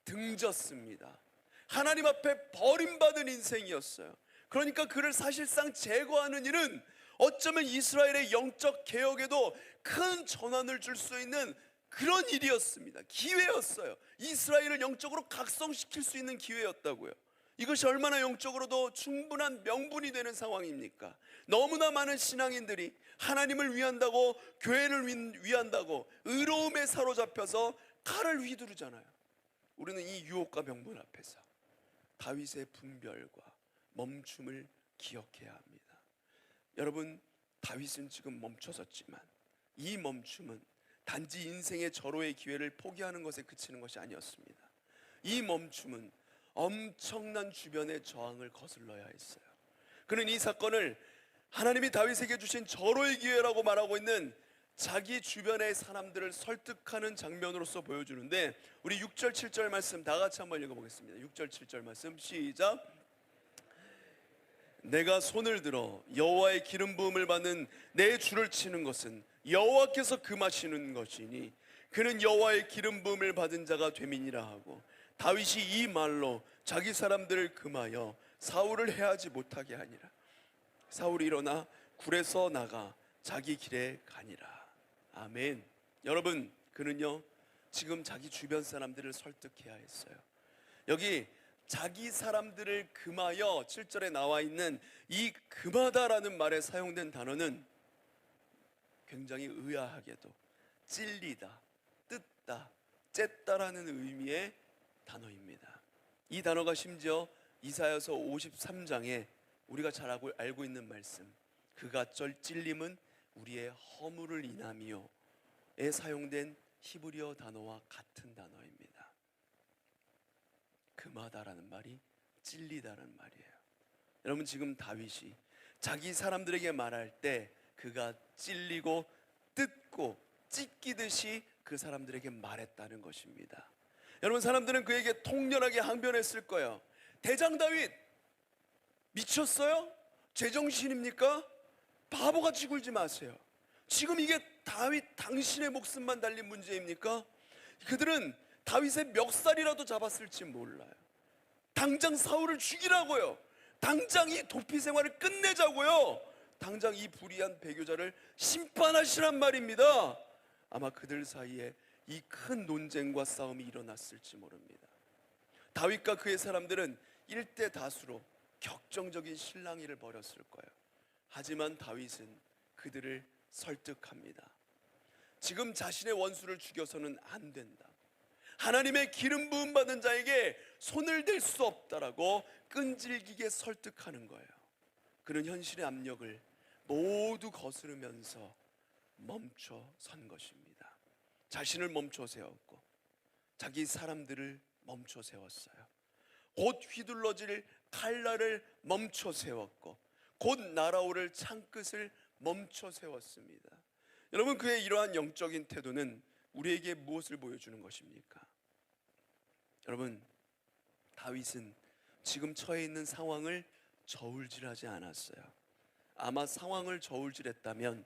등졌습니다. 하나님 앞에 버림받은 인생이었어요. 그러니까 그를 사실상 제거하는 일은 어쩌면 이스라엘의 영적 개혁에도 큰 전환을 줄 수 있는 그런 일이었습니다. 기회였어요. 이스라엘을 영적으로 각성시킬 수 있는 기회였다고요. 이것이 얼마나 영적으로도 충분한 명분이 되는 상황입니까? 너무나 많은 신앙인들이 하나님을 위한다고, 교회를 위한다고 의로움에 사로잡혀서 칼을 휘두르잖아요. 우리는 이 유혹과 명분 앞에서 다윗의 분별과 멈춤을 기억해야 합니다. 여러분, 다윗은 지금 멈춰섰지만 이 멈춤은 단지 인생의 절호의 기회를 포기하는 것에 그치는 것이 아니었습니다. 이 멈춤은 엄청난 주변의 저항을 거슬러야 했어요. 그는 이 사건을 하나님이 다윗에게 주신 절호의 기회라고 말하고 있는 자기 주변의 사람들을 설득하는 장면으로서 보여주는데, 우리 6절 7절 말씀 다 같이 한번 읽어보겠습니다. 6절 7절 말씀 시작. 내가 손을 들어 여호와의 기름 부음을 받는 내 주를 치는 것은 여호와께서 금하시는 것이니 그는 여호와의 기름 부음을 받은 자가 됨이니라 하고, 다윗이 이 말로 자기 사람들을 금하여 사울을 해하지 못하게 하니라. 사울이 일어나 굴에서 나가 자기 길에 가니라. 아멘. 여러분, 그는요 지금 자기 주변 사람들을 설득해야 했어요. 여기 자기 사람들을 금하여 7절에 나와 있는 이 금하다라는 말에 사용된 단어는 굉장히 의아하게도 찔리다, 뜯다, 쨌다라는 의미의 단어입니다. 이 단어가 심지어 이사야서 53장에 우리가 잘 알고 있는 말씀, 그가 찔림은 우리의 허물을 인함이요에 사용된 히브리어 단어와 같은 단어입니다. 금하다라는 말이 찔리다라는 말이에요. 여러분, 지금 다윗이 자기 사람들에게 말할 때 그가 찔리고 뜯고 찢기듯이 그 사람들에게 말했다는 것입니다. 여러분, 사람들은 그에게 통렬하게 항변했을 거예요. 대장 다윗, 미쳤어요? 제정신입니까? 바보같이 굴지 마세요. 지금 이게 다윗 당신의 목숨만 달린 문제입니까? 그들은 다윗의 멱살이라도 잡았을지 몰라요. 당장 사울을 죽이라고요. 당장 이 도피 생활을 끝내자고요. 당장 이 불의한 배교자를 심판하시란 말입니다. 아마 그들 사이에 이 큰 논쟁과 싸움이 일어났을지 모릅니다. 다윗과 그의 사람들은 일대 다수로 격정적인 실랑이를 벌였을 거예요. 하지만 다윗은 그들을 설득합니다. 지금 자신의 원수를 죽여서는 안 된다. 하나님의 기름 부음 받은 자에게 손을 댈 수 없다라고 끈질기게 설득하는 거예요. 그는 현실의 압력을 모두 거스르면서 멈춰 선 것입니다. 자신을 멈춰 세웠고 자기 사람들을 멈춰 세웠어요. 곧 휘둘러질 칼날을 멈춰 세웠고 곧 날아오를 창끝을 멈춰 세웠습니다. 여러분, 그의 이러한 영적인 태도는 우리에게 무엇을 보여주는 것입니까? 여러분, 다윗은 지금 처해 있는 상황을 저울질하지 않았어요. 아마 상황을 저울질했다면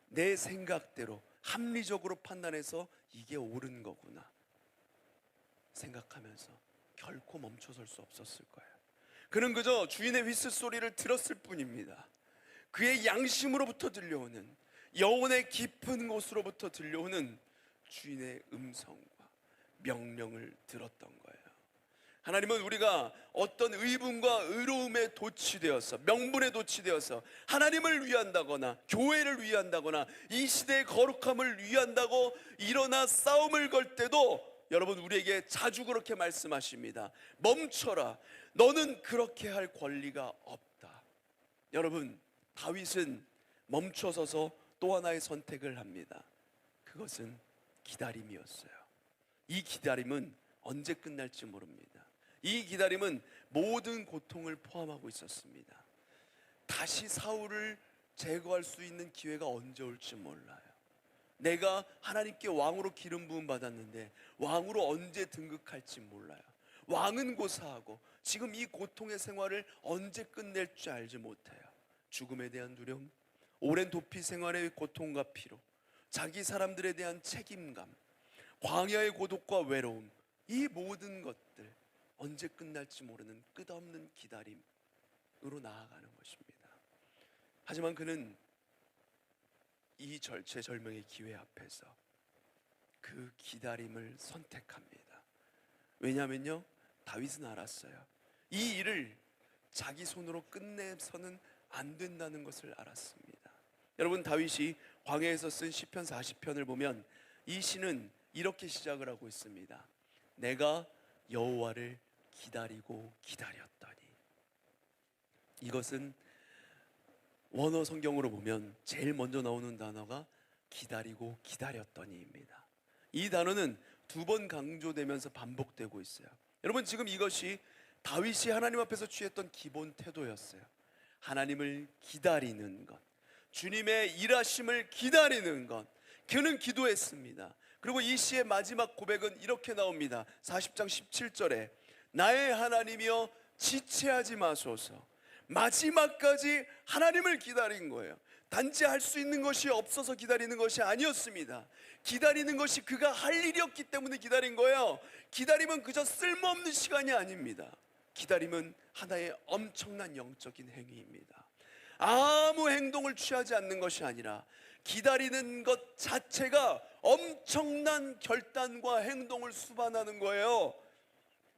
내 생각대로 합리적으로 판단해서 이게 옳은 거구나 생각하면서 결코 멈춰설 수 없었을 거예요. 그는 그저 주인의 휘슬 소리를 들었을 뿐입니다. 그의 양심으로부터 들려오는, 영혼의 깊은 곳으로부터 들려오는 주인의 음성과 명령을 들었던 거예요. 하나님은 우리가 어떤 의분과 의로움에 도취되어서, 명분에 도취되어서 하나님을 위한다거나 교회를 위한다거나 이 시대의 거룩함을 위한다고 일어나 싸움을 걸 때도 여러분, 우리에게 자주 그렇게 말씀하십니다. 멈춰라. 너는 그렇게 할 권리가 없다. 여러분, 다윗은 멈춰서서 또 하나의 선택을 합니다. 그것은 기다림이었어요. 이 기다림은 언제 끝날지 모릅니다. 이 기다림은 모든 고통을 포함하고 있었습니다. 다시 사울을 제거할 수 있는 기회가 언제 올지 몰라요. 내가 하나님께 왕으로 기름 부음 받았는데 왕으로 언제 등극할지 몰라요. 왕은 고사하고 지금 이 고통의 생활을 언제 끝낼 줄 알지 못해요. 죽음에 대한 두려움, 오랜 도피 생활의 고통과 피로, 자기 사람들에 대한 책임감, 광야의 고독과 외로움, 이 모든 것들 언제 끝날지 모르는 끝없는 기다림으로 나아가는 것입니다. 하지만 그는 이 절체절명의 기회 앞에서 그 기다림을 선택합니다. 왜냐하면요, 다윗은 알았어요. 이 일을 자기 손으로 끝내서는 안 된다는 것을 알았습니다. 여러분, 다윗이 광야에서 쓴 시편 40편을 보면 이 시는 이렇게 시작을 하고 있습니다. 내가 여호와를 기다리고 기다렸더니. 이것은 원어 성경으로 보면 제일 먼저 나오는 단어가 기다리고 기다렸더니입니다. 이 단어는 두 번 강조되면서 반복되고 있어요. 여러분, 지금 이것이 다윗이 하나님 앞에서 취했던 기본 태도였어요. 하나님을 기다리는 것, 주님의 일하심을 기다리는 것. 그는 기도했습니다. 그리고 이 시의 마지막 고백은 이렇게 나옵니다. 40장 17절에 나의 하나님이여 지체하지 마소서. 마지막까지 하나님을 기다린 거예요. 단지 할 수 있는 것이 없어서 기다리는 것이 아니었습니다. 기다리는 것이 그가 할 일이었기 때문에 기다린 거예요. 기다림은 그저 쓸모없는 시간이 아닙니다. 기다림은 하나의 엄청난 영적인 행위입니다. 아무 행동을 취하지 않는 것이 아니라 기다리는 것 자체가 엄청난 결단과 행동을 수반하는 거예요.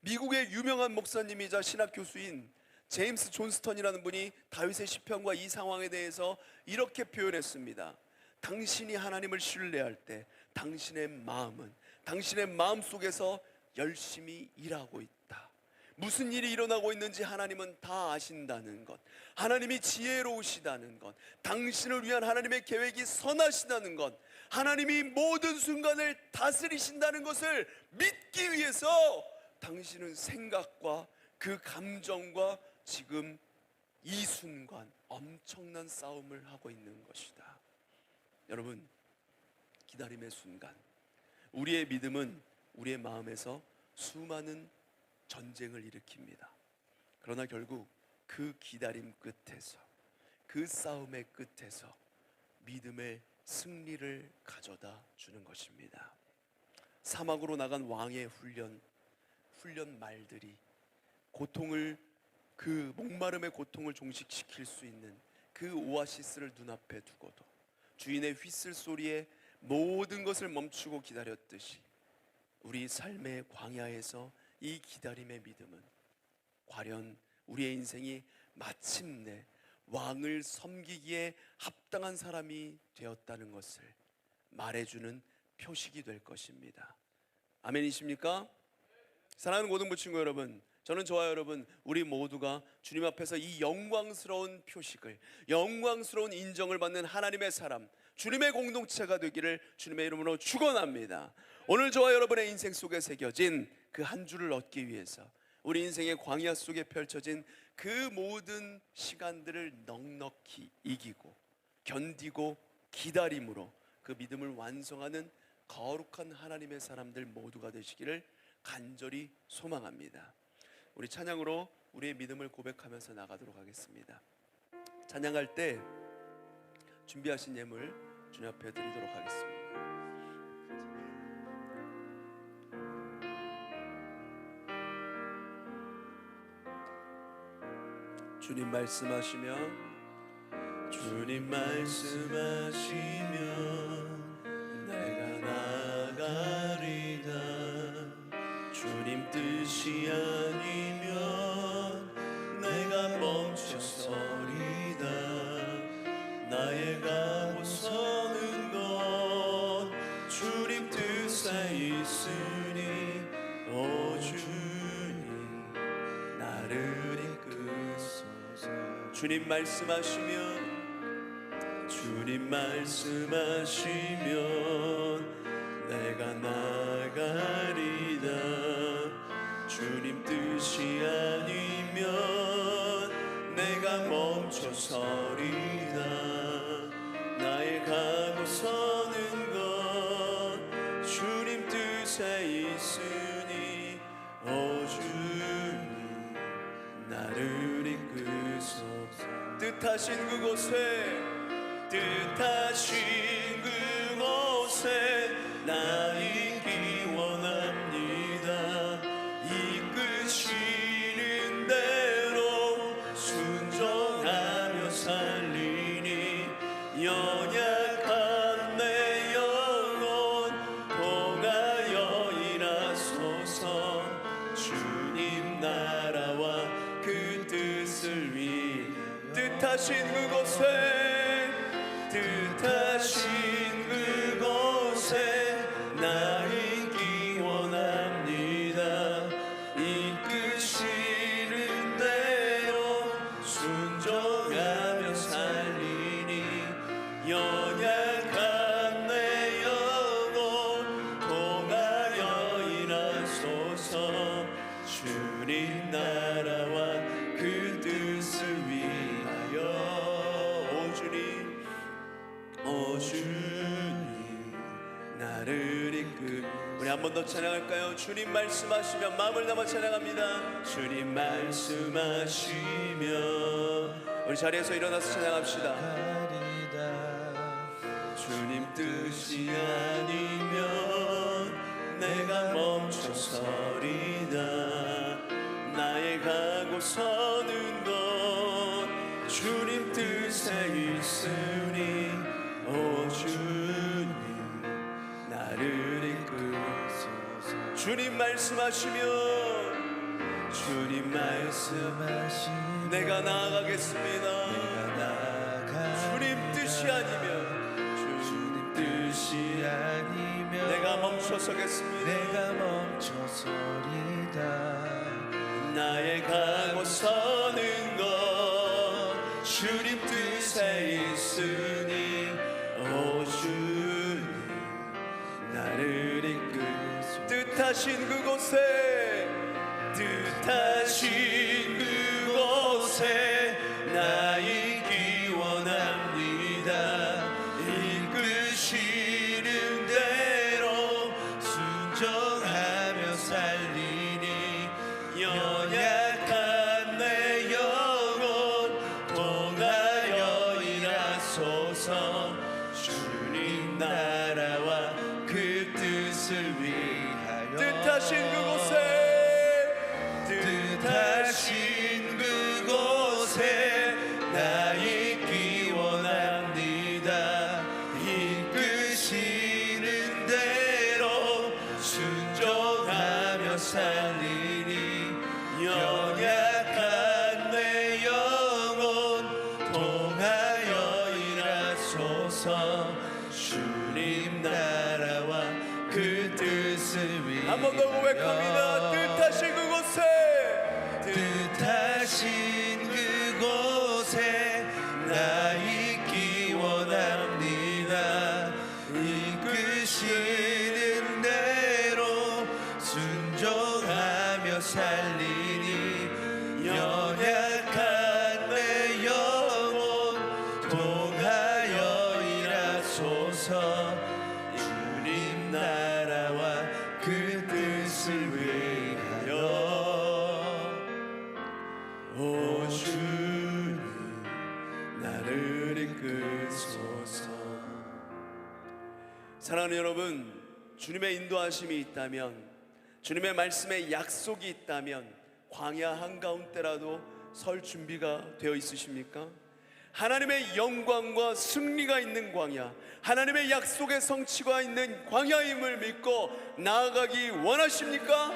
미국의 유명한 목사님이자 신학 교수인 제임스 존스턴이라는 분이 다윗의 시편과 이 상황에 대해서 이렇게 표현했습니다. 당신이 하나님을 신뢰할 때 당신의 마음은 당신의 마음속에서 열심히 일하고 있다. 무슨 일이 일어나고 있는지 하나님은 다 아신다는 것, 하나님이 지혜로우시다는 것, 당신을 위한 하나님의 계획이 선하시다는 것, 하나님이 모든 순간을 다스리신다는 것을 믿기 위해서 당신은 생각과 그 감정과 지금 이 순간 엄청난 싸움을 하고 있는 것이다. 여러분, 기다림의 순간, 우리의 믿음은 우리의 마음에서 수많은 전쟁을 일으킵니다. 그러나 결국 그 기다림 끝에서, 그 싸움의 끝에서 믿음의 승리를 가져다 주는 것입니다. 사막으로 나간 왕의 훈련 말들이 고통을, 그 목마름의 고통을 종식시킬 수 있는 그 오아시스를 눈앞에 두고도 주인의 휘슬 소리에 모든 것을 멈추고 기다렸듯이 우리 삶의 광야에서 이 기다림의 믿음은 과연 우리의 인생이 마침내 왕을 섬기기에 합당한 사람이 되었다는 것을 말해주는 표식이 될 것입니다. 아멘이십니까? 사랑하는 고등부 친구 여러분, 저는 저와 여러분 우리 모두가 주님 앞에서 이 영광스러운 표식을, 영광스러운 인정을 받는 하나님의 사람, 주님의 공동체가 되기를 주님의 이름으로 축원합니다. 오늘 저와 여러분의 인생 속에 새겨진 그 한 주를 얻기 위해서 우리 인생의 광야 속에 펼쳐진 그 모든 시간들을 넉넉히 이기고 견디고 기다림으로 그 믿음을 완성하는 거룩한 하나님의 사람들 모두가 되시기를 간절히 소망합니다. 우리 찬양으로 우리의 믿음을 고백하면서 나가도록 하겠습니다. 찬양할 때 준비하신 예물 주님 앞에 드리도록 하겠습니다. 주님 말씀하시면 내가 나가리다. 주님 뜻이 아니면 내가 멈춰서리다. 나의 가고 서는 것 주님 뜻에 있으니 오 주님 나를 이끄소서. 주님 말씀하시면 내가 나가리다. 주님 뜻이 아니면 내가 멈춰서리다. 나의 가고 서는 것 주님 뜻에 있으니 오 주님 나를 이끄소서. 뜻하신 그곳에 나 있기 원합니다. 이끄시는 대로 순종하며 살리니 연약한 내 영혼 통하여 일하소서. 주님 나라와 그 뜻을 위해 뜻하신 그곳에 나 있기 원합니다. 이끄시는 대로 순종하며 살리니 연약한 내 영혼 통하여 일하소서. 주님 나라와 그 뜻을 위하여 오 주님 나를 우리 한 번 더 찬양할까요? 주님 말씀하시면 마음을 담아 찬양합니다. 주님 말씀하시면 우리 자리에서 일어나서 찬양합시다. 주님 뜻이 아니면 내가 멈춰서리다. 나의 가고 서는 것 주님 뜻에 있으니 오 주님 나를 이끄소서. 주님 말씀하시면 내가 나아가겠습니다. 주님 뜻이 아니면 내가 멈춰서겠습니다. 나의 가고 서는 것 주님 뜻에 있으니 오 주님 나를 이끌소. 뜻하신 그곳에 나 있기 원합니다. 이끄시는 대로 순종하며 살리니 연약한 내 영혼 통하여 일하소서. 주님 나라와 그 뜻을 위해 고백합니다. 뜻하신 그곳에, 뜻하신 그곳에 나 있기 원합니다. 이끄시는 대로 순종하며 살리니 연약한 내 영혼 통하여 일하소서. 주님 나라와 그 뜻을 위하여 오 주님 나를 이끄소서. 사랑하는 여러분, 주님의 인도하심이 있다면, 주님의 말씀에 약속이 있다면 광야 한가운데라도 설 준비가 되어 있으십니까? 하나님의 영광과 승리가 있는 광야, 하나님의 약속의 성취가 있는 광야임을 믿고 나아가기 원하십니까?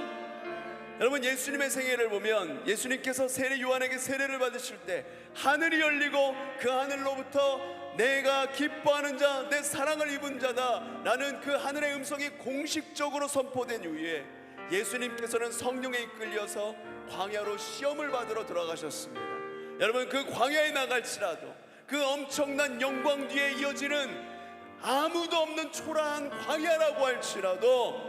여러분, 예수님의 생애를 보면 예수님께서 세례 요한에게 세례를 받으실 때 하늘이 열리고 그 하늘로부터 내가 기뻐하는 자, 내 사랑을 입은 자다 라는 그 하늘의 음성이 공식적으로 선포된 이후에 예수님께서는 성령에 이끌려서 광야로 시험을 받으러 들어가셨습니다. 여러분, 그 광야에 나갈지라도 그 엄청난 영광 뒤에 이어지는 아무도 없는 초라한 광야라고 할지라도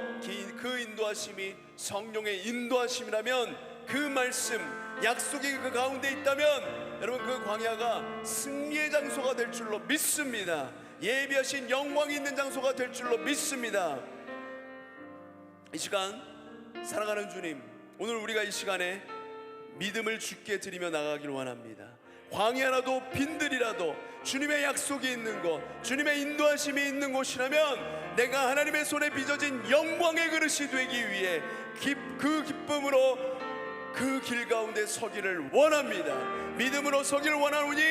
그 인도하심이 성령의 인도하심이라면, 그 말씀, 약속이 그 가운데 있다면 여러분, 그 광야가 승리의 장소가 될 줄로 믿습니다. 예비하신 영광이 있는 장소가 될 줄로 믿습니다. 이 시간 사랑하는 주님, 오늘 우리가 이 시간에 믿음을 주께 드리며 나가길 원합니다. 광야라도 빈들이라도 주님의 약속이 있는 곳, 주님의 인도하심이 있는 곳이라면 내가 하나님의 손에 빚어진 영광의 그릇이 되기 위해 그 기쁨으로 그 길 가운데 서기를 원합니다. 믿음으로 서기를 원하노니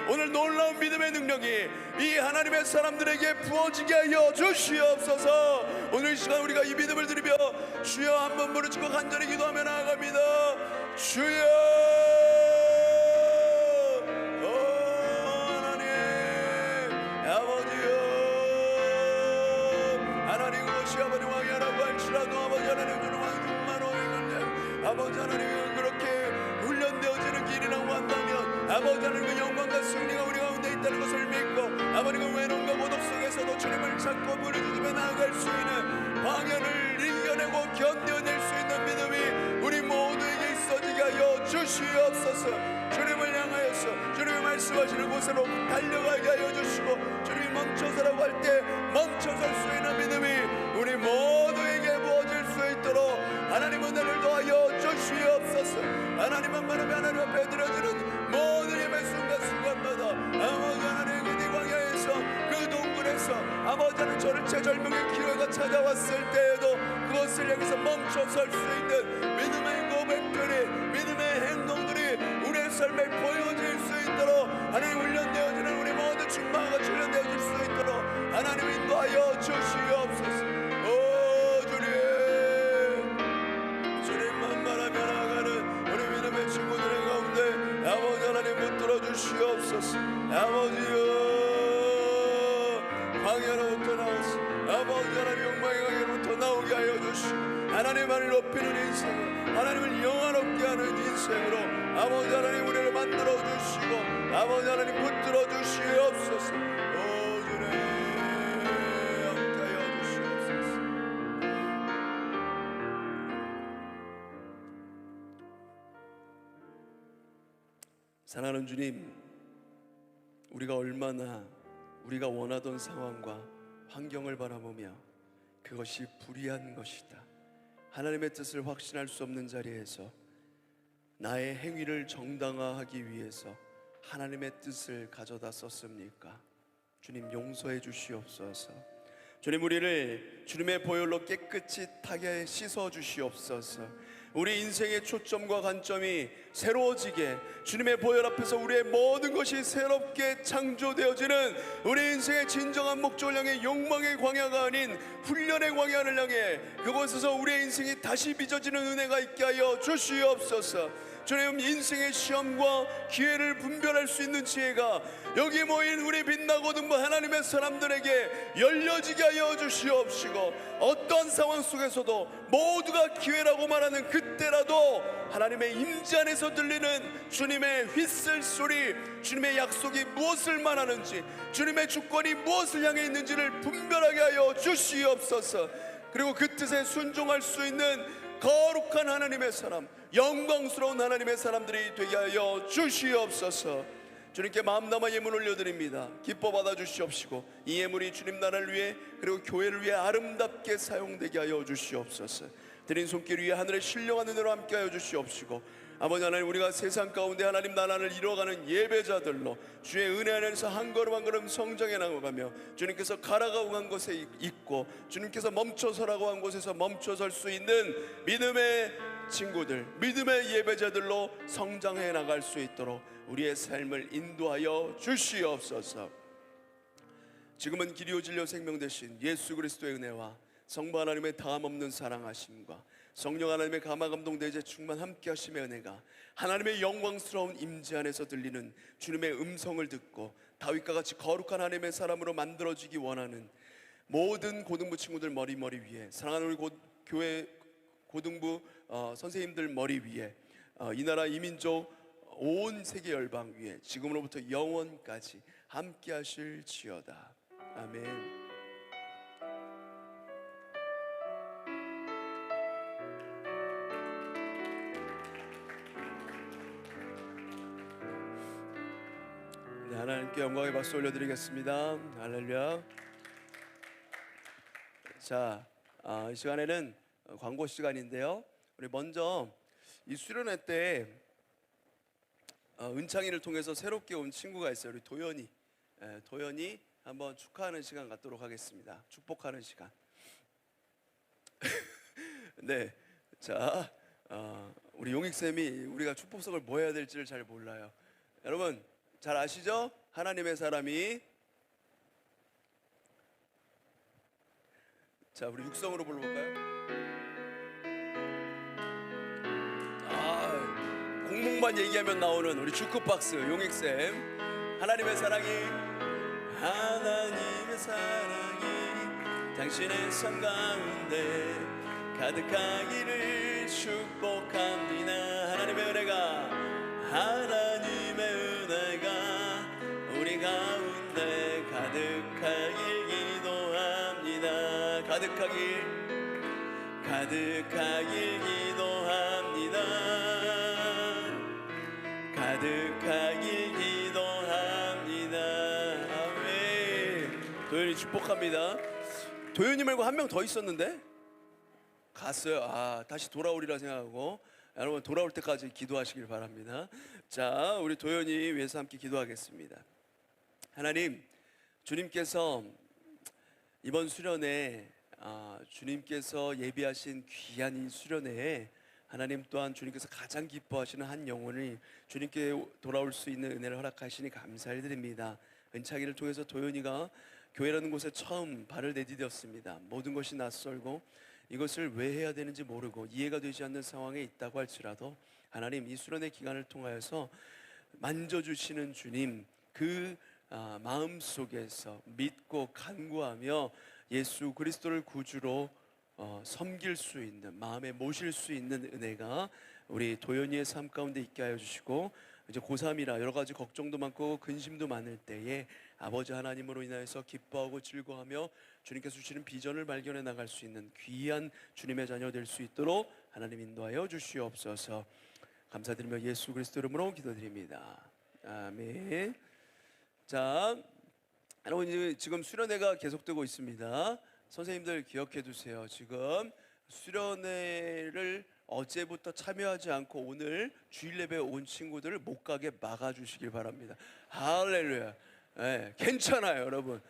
오늘 놀라운 믿음의 능력이 이 하나님의 사람들에게 부어지게 하여 주시옵소서. 오늘 이 시간 우리가 이 믿음을 드리며 주여 한번 부르짖고 간절히 기도하며 나아갑니다. 주여, 하나님 아버지여, 하나님 것이 아버지 왕이라고 할지라도 아버지 하나님 주는 왕중만 오해건데 아버지 하나님 그렇게 훈련되어지는 길이라고 한다면 아버지 하나님 그 영광과 승리가 우리 가운데 있다는 것을 믿고 아버지 그 외로움과 고독 속에서도 주님을 찾고 부르짖으며 나아갈 수 있는 광야를 이겨내고 견뎌낼 수 있는 믿음이 우리 모두에게 있어지게 하여 주시옵소서. 주님을 향하여서 주님의 말씀하시는 곳으로 달려가게 하여 주시고 주님이 멈춰서라고 할 때 멈춰설 수 있는 믿음이 우리 모두에게 부어질 수 있도록 하나님 은혜를 더하여 주시옵소서. 하나님만 바라며 하나님 앞에 드려지는 모든 예배 순간순간마다 아버지 하나님 그 광야에서 그 동굴에서 아버지 하나님 저를 제 젊음의 기회가 찾아왔을 때에도 그것을 향해서 멈춰설 수 있는 믿음의 고백들이, 믿음의 행동들이 우리의 삶에 보여질 수 있도록 하나님 훈련되어지는 우리 모두 충만과 훈련되어질 수 있도록 하나님 인도하여 주시옵소서. 오 주님, 주님만 바라며 나아가는 우리 믿음의 친구들의 가운데 아버지 하나님 붙들어 주시옵소서. 아버지여, 광야로부터 나와서 아버지 하나님 영광의 광야로부터 나오게 하여 주시고 하나님만을 높이는 인생으로, 하나님을 영화롭게 하는 인생으로 아버지 하나님 우리를 만들어 주시고 아버지 하나님 붙들어 주시옵소서. 오 주님 함께하여 주시옵소서. 사랑하는 주님, 우리가 얼마나 우리가 원하던 상황과 환경을 바라보며 그것이 불의한 것이다, 하나님의 뜻을 확신할 수 없는 자리에서 나의 행위를 정당화하기 위해서 하나님의 뜻을 가져다 썼습니까? 주님 용서해 주시옵소서. 주님 우리를 주님의 보혈로 깨끗이 타게 씻어 주시옵소서. 우리 인생의 초점과 관점이 새로워지게 주님의 보혈 앞에서 우리의 모든 것이 새롭게 창조되어지는 우리 인생의 진정한 목적을 향해 욕망의 광야가 아닌 훈련의 광야를 향해 그곳에서 우리의 인생이 다시 빚어지는 은혜가 있게 하여 주시옵소서. 주님 인생의 시험과 기회를 분별할 수 있는 지혜가 여기 모인 우리 빛나고등부 하나님의 사람들에게 열려지게 하여 주시옵시고, 어떤 상황 속에서도 모두가 기회라고 말하는 그때라도 하나님의 임재 안에서 들리는 주님의 휘슬 소리, 주님의 약속이 무엇을 말하는지, 주님의 주권이 무엇을 향해 있는지를 분별하게 하여 주시옵소서. 그리고 그 뜻에 순종할 수 있는 거룩한 하나님의 사람, 영광스러운 하나님의 사람들이 되게 하여 주시옵소서. 주님께 마음 담아 예물 올려드립니다. 기뻐 받아 주시옵시고, 이 예물이 주님 나라를 위해 그리고 교회를 위해 아름답게 사용되게 하여 주시옵소서. 드린 손길 위에 하늘의 신령한 은혜로 함께 하여 주시옵시고, 아버지 하나님, 우리가 세상 가운데 하나님 나라를 이뤄가는 예배자들로 주의 은혜 안에서 한 걸음 한 걸음 성장해 나가며, 주님께서 가라가고 한 곳에 있고 주님께서 멈춰서라고 한 곳에서 멈춰설 수 있는 믿음의 친구들, 믿음의 예배자들로 성장해 나갈 수 있도록 우리의 삶을 인도하여 주시옵소서. 지금은 길이요 진리요 생명 되신 예수 그리스도의 은혜와 성부 하나님의 다함없는 사랑하심과 성령 하나님의 감화감동 대제 충만 함께 하심의 은혜가 하나님의 영광스러운 임재 안에서 들리는 주님의 음성을 듣고 다윗과 같이 거룩한 하나님의 사람으로 만들어지기 원하는 모든 고등부 친구들 머리 위에, 사랑하는 우리 교회 고등부 선생님들 머리 위에, 이 나라 이민족 온 세계 열방 위에 지금으로부터 영원까지 함께 하실지어다. 아멘. 네, 하나님께 영광의 박수 올려드리겠습니다. 할렐루야. 자, 이 시간에는 광고 시간인데요, 우리 먼저 이 수련회 때 은창이를 통해서 새롭게 온 친구가 있어요. 우리 도연이. 도연이 한번 축하하는 시간 갖도록 하겠습니다. 축복하는 시간. 네, 자, 우리 용익쌤이 우리가 축복석을 뭐 해야 될지를 잘 몰라요. 여러분 잘 아시죠? 하나님의 사람이, 자, 우리 육성으로 불러볼까요? 공목만 얘기하면 나오는 우리 주크박스 용익쌤. 하나님의 사랑이, 하나님의 사랑이 당신의 삶 가운데 가득하기를 축복합니다. 하나님의 은혜가, 하나님의 은혜가 우리 가운데 가득하길 기도합니다. 가득하길 기도합니다. 가득하길 기도합니다. 아멘. 도현이 축복합니다. 도현이 말고 한 명 더 있었는데 갔어요. 다시 돌아오리라 생각하고, 여러분 돌아올 때까지 기도하시길 바랍니다. 자, 우리 도현이 위해서 함께 기도하겠습니다. 하나님, 주님께서 이번 수련회, 주님께서 예비하신 귀한 이 수련회에 하나님 또한 주님께서 가장 기뻐하시는 한 영혼이 주님께 돌아올 수 있는 은혜를 허락하시니 감사드립니다. 은차기를 통해서 도연이가 교회라는 곳에 처음 발을 내디뎠습니다. 모든 것이 낯설고 이것을 왜 해야 되는지 모르고 이해가 되지 않는 상황에 있다고 할지라도 하나님, 이 수련의 기간을 통하여서 만져주시는 주님, 그 마음속에서 믿고 간구하며 예수 그리스도를 구주로 섬길 수 있는, 마음에 모실 수 있는 은혜가 우리 도연이의 삶 가운데 있게 하여 주시고, 이제 고3이라 여러 가지 걱정도 많고 근심도 많을 때에 아버지 하나님으로 인하여서 기뻐하고 즐거워하며 주님께서 주시는 비전을 발견해 나갈 수 있는 귀한 주님의 자녀 될 수 있도록 하나님 인도하여 주시옵소서. 감사드리며 예수 그리스도 이름으로 기도드립니다. 아멘. 자, 여러분 지금 수련회가 계속되고 있습니다. 선생님들 기억해 두세요. 지금 수련회를 어제부터 참여하지 않고 오늘 주일 예배에 온 친구들을 못 가게 막아주시길 바랍니다. 할렐루야. 네, 괜찮아요, 여러분.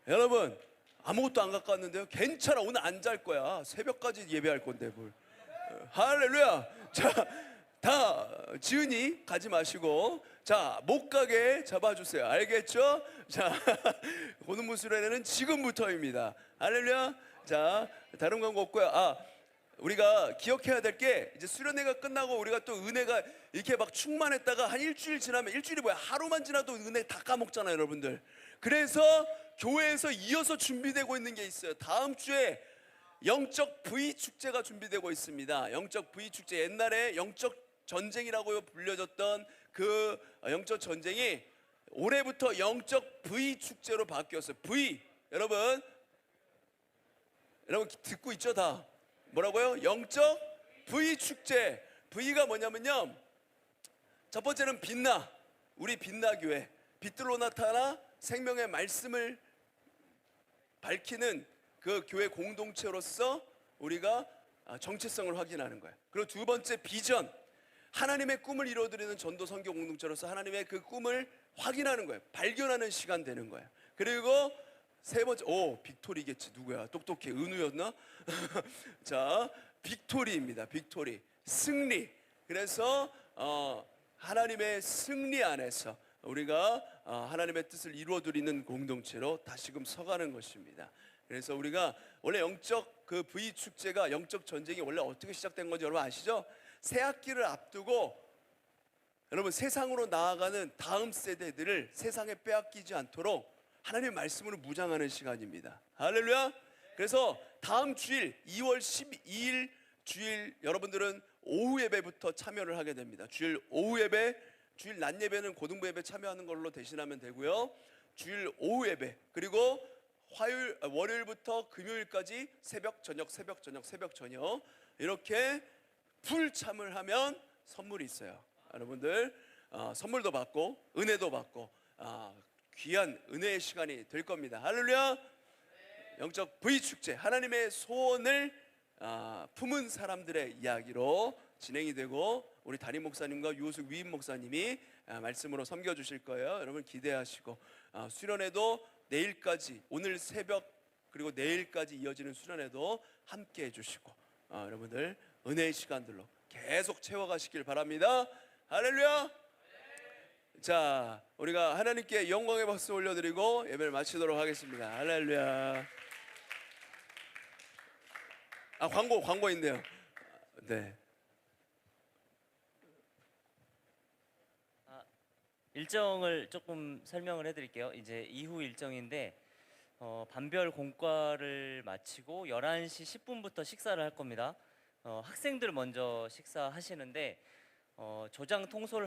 여러분 아무것도 안 갖고 왔는데요, 괜찮아. 오늘 안 잘 거야. 새벽까지 예배할 건데 뭘. 할렐루야. 자, 다 지은이 가지 마시고, 자, 못 가게 잡아주세요. 알겠죠? 자, 고등부 수련회는 지금부터입니다. 할렐루야. 자, 다른 광고 없고요. 우리가 기억해야 될 게 이제 수련회가 끝나고 우리가 또 은혜가 이렇게 막 충만했다가 한 일주일 지나면 일주일이 뭐야? 하루만 지나도 은혜 다 까먹잖아요, 여러분들. 그래서 교회에서 이어서 준비되고 있는 게 있어요. 다음 주에 영적 V 축제가 준비되고 있습니다. 영적 V 축제, 옛날에 영적 전쟁이라고 불려졌던 그 영적 전쟁이 올해부터 영적 V 축제로 바뀌었어요. V, 여러분 듣고 있죠? 다 뭐라고요? 영적 V 축제. V가 뭐냐면요, 첫 번째는 빛나, 우리 빛나 교회, 빛들로 나타나 생명의 말씀을 밝히는 그 교회 공동체로서 우리가 정체성을 확인하는 거예요. 그리고 두 번째, 비전, 하나님의 꿈을 이루어드리는 전도 선교 공동체로서 하나님의 그 꿈을 확인하는 거예요. 발견하는 시간 되는 거예요. 그리고 세 번째, 빅토리겠지. 누구야? 똑똑해. 은우였나? 자, 빅토리입니다. 빅토리, 승리. 그래서 하나님의 승리 안에서 우리가 하나님의 뜻을 이루어드리는 공동체로 다시금 서가는 것입니다. 그래서 우리가 원래 영적 그 V 축제가, 영적 전쟁이 원래 어떻게 시작된 건지 여러분 아시죠? 새 학기를 앞두고 여러분 세상으로 나아가는 다음 세대들을 세상에 빼앗기지 않도록 하나님의 말씀으로 무장하는 시간입니다. 할렐루야. 그래서 다음 주일 2월 12일 주일 여러분들은 오후 예배부터 참여를 하게 됩니다. 주일 오후 예배, 주일 낮 예배는 고등부 예배 참여하는 걸로 대신하면 되고요. 주일 오후 예배, 그리고 월요일부터 금요일까지 새벽 저녁 이렇게 풀 참을 하면 선물이 있어요. 여러분들 선물도 받고 은혜도 받고 귀한 은혜의 시간이 될 겁니다. 할렐루야. 영적 V 축제, 하나님의 소원을 품은 사람들의 이야기로 진행이 되고 우리 담임 목사님과 유호숙 위임 목사님이 말씀으로 섬겨주실 거예요. 여러분 기대하시고 수련회도 내일까지, 오늘 새벽 그리고 내일까지 이어지는 수련회도 함께 해주시고 여러분들 은혜의 시간들로 계속 채워가시길 바랍니다. 할렐루야. 자, 우리가 하나님께 영광의 박수 올려드리고 예배를 마치도록 하겠습니다. 할렐루야. 광고인데요. 네. 일정을 조금 설명을 해드릴게요. 이제 이후 일정인데 반별 공과를 마치고 11시 10분부터 식사를 할 겁니다. 학생들 먼저 식사하시는데 조장 통솔